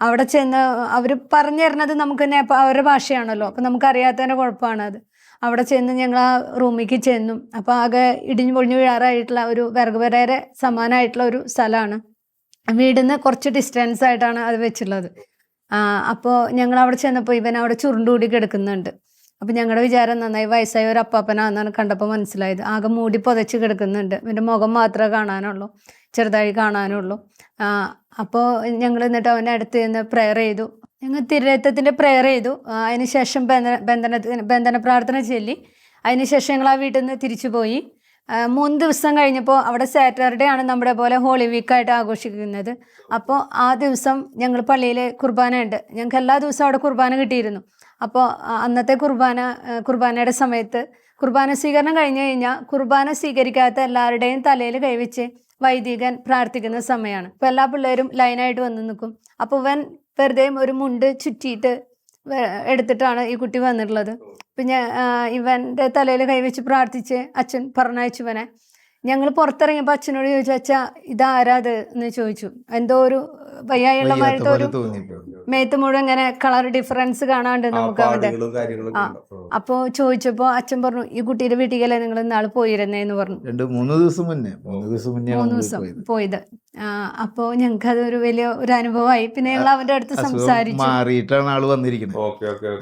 അവിടെ ചെന്ന് അവർ പറഞ്ഞു തരുന്നത് നമുക്ക് തന്നെ അവരുടെ ഭാഷയാണല്ലോ, അപ്പം നമുക്കറിയാത്തതിൻ്റെ കുഴപ്പമാണ് അത്. അവിടെ ചെന്ന് ഞങ്ങൾ ആ റൂമിലേക്ക് ചെന്നു. അപ്പോൾ ആകെ ഇടിഞ്ഞു പൊളിഞ്ഞു വീഴാറായിട്ടുള്ള ഒരു വിറകുപെരയുടെ സമാനമായിട്ടുള്ള ഒരു സ്ഥലമാണ്. വീടിൽ നിന്ന് കുറച്ച് ഡിസ്റ്റൻസ് ആയിട്ടാണ് അത് വെച്ചുള്ളത്. അപ്പോൾ ഞങ്ങൾ അവിടെ ചെന്നപ്പോൾ ഇവൻ അവിടെ ചുരുണ്ടുകൂടി കിടക്കുന്നുണ്ട്. അപ്പം ഞങ്ങളുടെ വിചാരം നന്നായി വയസ്സായ ഒരു അപ്പാപ്പനാണെന്നാണ് കണ്ടപ്പോൾ മനസ്സിലായത്. ആകെ മൂടി പുതച്ച് കിടക്കുന്നുണ്ട്, ഇവൻ്റെ മുഖം മാത്രമേ കാണാനുള്ളൂ. ചെറുതായി കാണാനുള്ളൂ. അപ്പോൾ ഞങ്ങൾ എന്നിട്ട് അവൻ്റെ അടുത്ത് നിന്ന് പ്രെയർ ചെയ്തു. ഞങ്ങൾ തിരുരക്തത്തിൻ്റെ പ്രെയർ ചെയ്തു. അതിനുശേഷം ബന്ധന പ്രാർത്ഥന ചൊല്ലി. അതിനുശേഷം ഞങ്ങൾ ആ വീട്ടിൽ നിന്ന് തിരിച്ചു പോയി. 3 ദിവസം കഴിഞ്ഞപ്പോൾ അവിടെ സാറ്റർഡേ ആണ് നമ്മുടെ പോലെ ഹോളി വീക്കായിട്ട് ആഘോഷിക്കുന്നത്. അപ്പോൾ ആ ദിവസം ഞങ്ങൾ പള്ളിയിൽ കുർബാന ഉണ്ട്. ഞങ്ങൾക്ക് എല്ലാ ദിവസവും അവിടെ കുർബാന കിട്ടിയിരുന്നു. അപ്പോൾ അന്നത്തെ കുർബാനയുടെ സമയത്ത് കുർബാന സ്വീകരണം കഴിഞ്ഞ് കഴിഞ്ഞാൽ കുർബാന സ്വീകരിക്കാത്ത എല്ലാവരുടെയും തലയിൽ കൈവച്ച് വൈദികൻ പ്രാർത്ഥിക്കുന്ന സമയമാണ്. അപ്പോൾ എല്ലാ പിള്ളേരും ലൈനായിട്ട് വന്ന് നിൽക്കും. അപ്പോൾ ഇവൻ വെറുതെ ഒരു മുണ്ട് ചുറ്റിയിട്ട് എടുത്തിട്ടാണ് ഈ കുട്ടി വന്നിട്ടുള്ളത്. പിന്നെ ഇവൻ്റെ തലയിൽ കൈവച്ച് പ്രാർത്ഥിച്ച് അച്ഛൻ പറഞ്ഞയച്ചു ഇവനെ. ഞങ്ങൾ പുറത്തിറങ്ങിയപ്പോൾ അച്ഛനോട് ചോദിച്ചു, അച്ഛാ ഇതാരാത് എന്ന് ചോദിച്ചു. എന്തോ ഒരു വയ്യായുള്ള മായിട്ട് ഒരു മേത്ത് മുഴുവൻ ഇങ്ങനെ കളർ ഡിഫറൻസ് കാണാണ്ട് നമുക്ക് അവൻ്റെ. അപ്പോൾ ചോദിച്ചപ്പോൾ അച്ഛൻ പറഞ്ഞു, ഈ കുട്ടിയുടെ വീട്ടിലല്ലേ നിങ്ങൾ ഇന്നാൾ പോയിരുന്നേന്ന് പറഞ്ഞു. 3 ദിവസം മുന്നേ 3 ദിവസം പോയത്. അപ്പോൾ ഞങ്ങൾക്ക് അതൊരു വലിയ ഒരു അനുഭവമായി. പിന്നെ ഞങ്ങൾ അവന്റെ അടുത്ത് സംസാരിച്ചു. മാറിയിട്ടാണ് ആള് വന്നിരിക്കുന്നത്.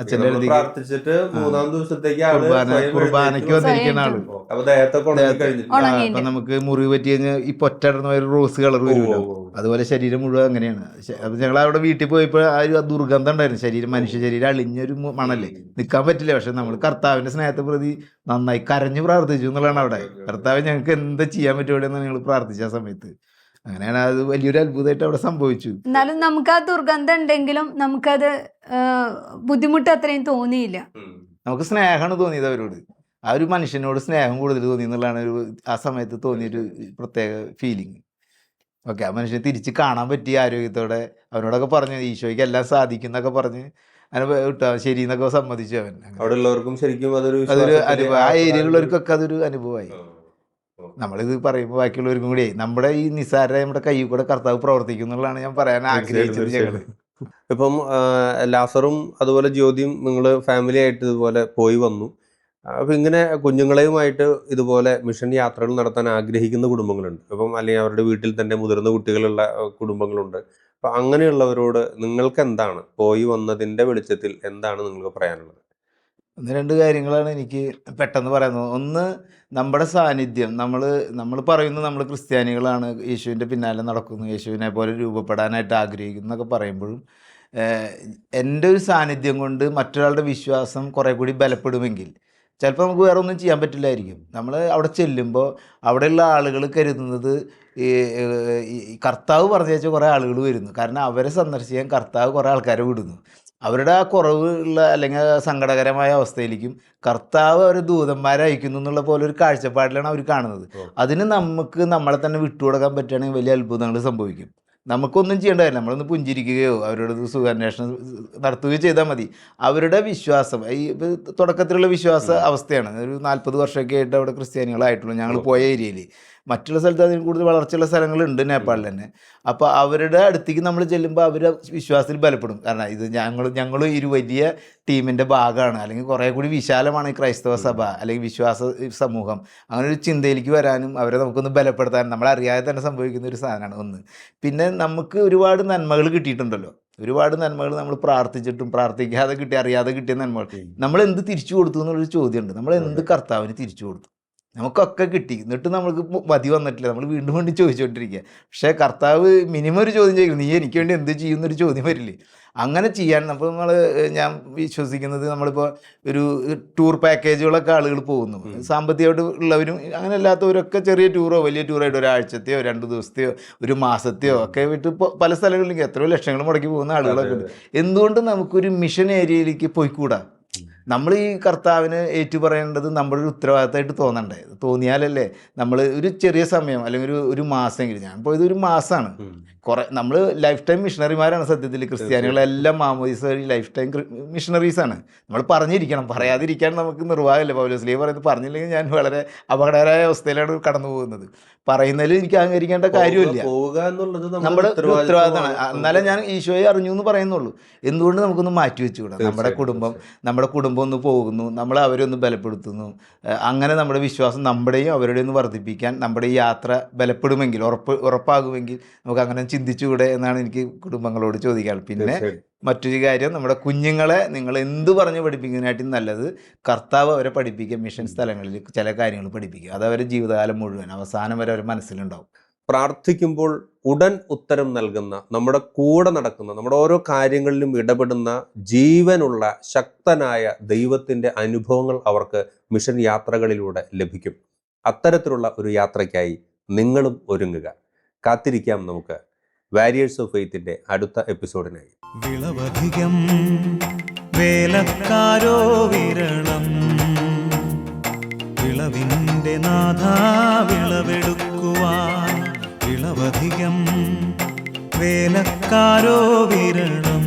അച്ഛൻ്റെ അടുത്ത് പ്രാർത്ഥിച്ചിട്ട് 3-ാം ദിവസത്തേക്ക് കുർബാനയ്ക്ക് വന്നിരിക്കുന്ന ആള്. അപ്പൊ നമുക്ക് മുറിവ് പറ്റി കഴിഞ്ഞാൽ ഈ പൊറ്റടർന്ന ഒരു റോസ് കളർ വരുമല്ലോ, അതുപോലെ ശരീരം മുഴുവൻ അങ്ങനെയാണ്. അപ്പൊ ഞങ്ങൾ അവിടെ വീട്ടിൽ പോയപ്പോൾ ആ ഒരു ദുർഗന്ധം ഉണ്ടായിരുന്നു. ശരീരം, മനുഷ്യ ശരീരം അളിഞ്ഞൊരു മണല്ലേ, നിൽക്കാൻ പറ്റില്ല. പക്ഷെ നമ്മൾ കർത്താവിന്റെ സ്നേഹത്തെ പ്രതി നന്നായി കരഞ്ഞു പ്രാർത്ഥിച്ചു എന്നുള്ളതാണ് അവിടെ. കർത്താവ് ഞങ്ങൾക്ക് എന്താ ചെയ്യാൻ പറ്റുമെന്ന് ഞങ്ങൾ പ്രാർത്ഥിച്ച ആ സമയത്ത്. അങ്ങനെയാണ് അത് വലിയൊരു അത്ഭുതമായിട്ട് അവിടെ സംഭവിച്ചു. എന്നാലും നമുക്ക് ആ ദുർഗന്ധം ഉണ്ടെങ്കിലും നമുക്കത് ബുദ്ധിമുട്ട് അത്രയും തോന്നിയില്ല. നമുക്ക് സ്നേഹമാണ് തോന്നിയത് അവരോട്. ആ ഒരു മനുഷ്യനോട് സ്നേഹം കൂടുതൽ തോന്നി എന്നുള്ളതാണ് ആ സമയത്ത് തോന്നിയൊരു പ്രത്യേക ഫീലിംഗ്. ഓക്കെ, ആ മനുഷ്യനെ തിരിച്ച് കാണാൻ പറ്റിയ ആരോഗ്യത്തോടെ അവനോടൊക്കെ പറഞ്ഞു ഈശോയ്ക്ക് എല്ലാം സാധിക്കും എന്നൊക്കെ പറഞ്ഞ് അങ്ങനെ വിട്ടാ ശരി എന്നൊക്കെ സമ്മതിച്ചു അവൻ. അവിടെ ഉള്ളവർക്കും ശരിക്കും അതൊരു അനുഭവം, ആ ഏരിയയിലുള്ളവർക്കൊക്കെ അതൊരു അനുഭവമായി. നമ്മളിത് പറയുമ്പോൾ ബാക്കിയുള്ളവർക്കും കൂടി നമ്മുടെ ഈ നിസ്സാര നമ്മുടെ കയ്യിൽ കൂടെ കർത്താവ് പ്രവർത്തിക്കും എന്നുള്ളതാണ് ഞാൻ പറയാൻ ആഗ്രഹിച്ചത്. ഞങ്ങള് ഇപ്പം ലാസറും അതുപോലെ ജ്യോതിയും നിങ്ങൾ ഫാമിലി ആയിട്ട് ഇതുപോലെ പോയി വന്നു. അപ്പം ഇങ്ങനെ കുഞ്ഞുങ്ങളെയുമായിട്ട് ഇതുപോലെ മിഷൻ യാത്രകൾ നടത്താൻ ആഗ്രഹിക്കുന്ന കുടുംബങ്ങളുണ്ട്. അപ്പം അല്ലെങ്കിൽ അവരുടെ വീട്ടിൽ തന്നെ മുതിർന്ന കുട്ടികളുള്ള കുടുംബങ്ങളുണ്ട്. അപ്പം അങ്ങനെയുള്ളവരോട് നിങ്ങൾക്ക് എന്താണ് പോയി വന്നതിൻ്റെ വെളിച്ചത്തിൽ എന്താണ് നിങ്ങൾക്ക് പറയാനുള്ളത്? 1-2 കാര്യങ്ങളാണ് എനിക്ക് പെട്ടെന്ന് പറയുന്നത്. ഒന്ന്, നമ്മുടെ സാന്നിധ്യം. നമ്മൾ പറയുന്നു നമ്മൾ ക്രിസ്ത്യാനികളാണ്, യേശുവിൻ്റെ പിന്നാലെ നടക്കുന്നു, യേശുവിനെ പോലെ രൂപപ്പെടാനായിട്ട് ആഗ്രഹിക്കുന്നു എന്നൊക്കെ പറയുമ്പോഴും എൻ്റെ ഒരു സാന്നിധ്യം കൊണ്ട് മറ്റൊരാളുടെ വിശ്വാസം കുറേ കൂടി ബലപ്പെടുമെങ്കിൽ ചിലപ്പോൾ നമുക്ക് വേറെ ഒന്നും ചെയ്യാൻ പറ്റില്ലായിരിക്കും. നമ്മൾ അവിടെ ചെല്ലുമ്പോൾ അവിടെയുള്ള ആളുകൾ കരുതുന്നത് ഈ കർത്താവ് പറഞ്ഞേച്ച കുറേ ആളുകൾ വരുന്നു. കാരണം അവരെ സന്ദർശിക്കാൻ കർത്താവ് കുറേ ആൾക്കാരെ വിടുന്നു. അവരുടെ ആ കുറവുള്ള അല്ലെങ്കിൽ സങ്കടകരമായ അവസ്ഥയിലേക്കും കർത്താവ് അവർ ദൂതന്മാരെ അയക്കുന്നു എന്നുള്ള പോലെ ഒരു കാഴ്ചപ്പാടിലാണ് അവർ കാണുന്നത്. അതിന് നമുക്ക് നമ്മളെ തന്നെ വിട്ടുകൊടുക്കാൻ പറ്റുകയാണെങ്കിൽ വലിയ അത്ഭുതങ്ങൾ സംഭവിക്കും. നമുക്കൊന്നും ചെയ്യേണ്ട കാര്യം, നമ്മളൊന്ന് പുഞ്ചിരിക്കുകയോ അവരോട് സുഖാന്വേഷണം നടത്തുകയോ ചെയ്താൽ മതി. അവരുടെ വിശ്വാസം ഈ തുടക്കത്തിലുള്ള വിശ്വാസ അവസ്ഥയാണ്. ഒരു 40 വർഷമൊക്കെ ആയിട്ട് അവിടെ ക്രിസ്ത്യാനികളായിട്ടുള്ളൂ ഞങ്ങൾ പോയ ഏരിയയിൽ. മറ്റുള്ള സ്ഥലത്ത് അതിന് കൂടുതൽ വളർച്ചയുള്ള സ്ഥലങ്ങളുണ്ട് നേപ്പാളിൽ തന്നെ. അപ്പോൾ അവരുടെ അടുത്തേക്ക് നമ്മൾ ചെല്ലുമ്പോൾ അവർ വിശ്വാസത്തിൽ ബലപ്പെടും. കാരണം ഇത് ഞങ്ങൾ ഒരു വലിയ ടീമിൻ്റെ ഭാഗമാണ്, അല്ലെങ്കിൽ കുറേ കൂടി വിശാലമാണ് ഈ ക്രൈസ്തവ സഭ അല്ലെങ്കിൽ വിശ്വാസ സമൂഹം. അങ്ങനെ ഒരു ചിന്തയിലേക്ക് വരാനും അവരെ നമുക്കൊന്ന് ബലപ്പെടുത്താനും നമ്മളറിയാതെ തന്നെ സംഭവിക്കുന്ന ഒരു സാധനമാണ് ഒന്ന്. പിന്നെ നമുക്ക് ഒരുപാട് നന്മകൾ കിട്ടിയിട്ടുണ്ടല്ലോ, ഒരുപാട് നന്മകൾ നമ്മൾ പ്രാർത്ഥിച്ചിട്ടും പ്രാർത്ഥിക്കാതെ കിട്ടി അറിയാതെ കിട്ടിയ നന്മകൾ നമ്മൾ എന്ത് തിരിച്ചു കൊടുത്തു എന്നുള്ളൊരു ചോദ്യമുണ്ട്. നമ്മൾ എന്ത് കർത്താവിന് തിരിച്ചു കൊടുത്തു? നമുക്കൊക്കെ കിട്ടി, എന്നിട്ട് നമ്മൾക്ക് മതി വന്നിട്ടില്ല, നമ്മൾ വീണ്ടും വീണ്ടും ചോദിച്ചുകൊണ്ടിരിക്കുക. പക്ഷേ കർത്താവ് മിനിമം ഒരു ചോദ്യം ചോദിക്കും, നീ എനിക്ക് വേണ്ടി എന്ത് ചെയ്യുന്നൊരു ചോദ്യം വരില്ലേ? അങ്ങനെ ചെയ്യാൻ ഞാൻ വിശ്വസിക്കുന്നത് നമ്മളിപ്പോൾ ഒരു ടൂർ പാക്കേജുകളൊക്കെ ആളുകൾ പോകുന്നു, സാമ്പത്തികമായിട്ട് ഉള്ളവരും അങ്ങനെ അല്ലാത്തവരൊക്കെ ചെറിയ ടൂറോ വലിയ ടൂറായിട്ട് ഒരാഴ്ചത്തെയോ 2 ദിവസത്തെയോ ഒരു മാസത്തെയോ ഒക്കെ വിട്ട് പല സ്ഥലങ്ങളിലേക്ക് എത്രയോ ലക്ഷങ്ങൾ മുടക്കി പോകുന്ന ആളുകളൊക്കെ ഉണ്ട്. എന്തുകൊണ്ട് നമുക്കൊരു മിഷൻ ഏരിയയിലേക്ക് പോയിക്കൂടാ? നമ്മൾ ഈ കർത്താവിന് ഏറ്റുപറയേണ്ടത് നമ്മുടെ ഒരു ഉത്തരവാദിത്തമായിട്ട് തോന്നണ്ടേ? തോന്നിയാലല്ലേ നമ്മൾ ഒരു ചെറിയ സമയം അല്ലെങ്കിൽ ഒരു മാസമെങ്കിലും, ഞാൻ പോയത് ഒരു മാസമാണ്. നമ്മൾ ലൈഫ് ടൈം മിഷണറിമാരാണ് സത്യത്തിൽ. ക്രിസ്ത്യാനികളെല്ലാം മാമോദീസ ലൈഫ് ടൈം മിഷണറീസാണ്. നമ്മൾ പറഞ്ഞിരിക്കണം, പറയാതിരിക്കാൻ നമുക്ക് നിർവാഹമില്ല. പൗലോസ്ലീഹ പറയുന്നത് പറഞ്ഞില്ലെങ്കിൽ ഞാൻ വളരെ അപകടകരമായ അവസ്ഥയിലാണ് കടന്നു പോകുന്നത്. പറയുന്നതിൽ എനിക്ക് അംഗീകരിക്കേണ്ട കാര്യമില്ല, നമ്മുടെ ഉത്തരവാദിത്തമാണ്. എന്നാലേ ഞാൻ ഈശോയെ അറിഞ്ഞു എന്ന് പറയുന്നുള്ളൂ. എന്തുകൊണ്ട് നമുക്കൊന്ന് മാറ്റി വെച്ചുകൂടാ? നമ്മുടെ കുടുംബം ഒന്ന് പോകുന്നു, നമ്മൾ അവരെ ഒന്ന് ബലപ്പെടുത്തുന്നു. അങ്ങനെ നമ്മുടെ വിശ്വാസം നമ്മുടെയും അവരുടെയും ഒന്ന് വർദ്ധിപ്പിക്കാൻ നമ്മുടെ ഈ യാത്ര ബലപ്പെടുമെങ്കിൽ, ഉറപ്പാകുമെങ്കിൽ നമുക്ക് അങ്ങനെ ചിന്തിച്ചുകൂടെ എന്നാണ് എനിക്ക് കുടുംബങ്ങളോട് ചോദിക്കാറ്. പിന്നെ മറ്റൊരു കാര്യം, നമ്മുടെ കുഞ്ഞുങ്ങളെ നിങ്ങൾ എന്ത് പറഞ്ഞ് പഠിപ്പിക്കുന്നതിനായിട്ടും നല്ലത് കർത്താവ് അവരെ പഠിപ്പിക്കുക. മിഷൻ സ്ഥലങ്ങളിൽ ചില കാര്യങ്ങൾ പഠിപ്പിക്കുക. അത് അവരുടെ ജീവിതകാലം മുഴുവൻ അവസാനം വരെ അവരുടെ മനസ്സിലുണ്ടാവും. പ്രാർത്ഥിക്കുമ്പോൾ ഉടൻ ഉത്തരം നൽകുന്ന, നമ്മുടെ കൂടെ നടക്കുന്ന, നമ്മുടെ ഓരോ കാര്യങ്ങളിലും ഇടപെടുന്ന ജീവനുള്ള ശക്തനായ ദൈവത്തിൻ്റെ അനുഭവങ്ങൾ അവർക്ക് മിഷൻ യാത്രകളിലൂടെ ലഭിക്കും. അത്തരത്തിലുള്ള ഒരു യാത്രയ്ക്കായി നിങ്ങളും ഒരുങ്ങുക. കാത്തിരിക്കാം നമുക്ക് വാരിയേഴ്സ് ഓഫ് ഫെയ്ത്തിൻ്റെ അടുത്ത എപ്പിസോഡിനായി. വിളവധികം വേലക്കാരോ വിരളം, വിളവിൻ്റെ നാഥ വിളവെടുക്കുവാൻ. വിളവധികം വേലക്കാരോ വിരളം,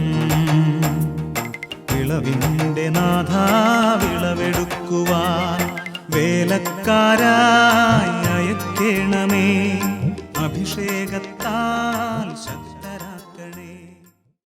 വിളവിൻ്റെ നാഥ വിളവെടുക്കുവാൻ. വേലക്കാരായി അയക്കേണമേ അഭിഷേകത്താൽ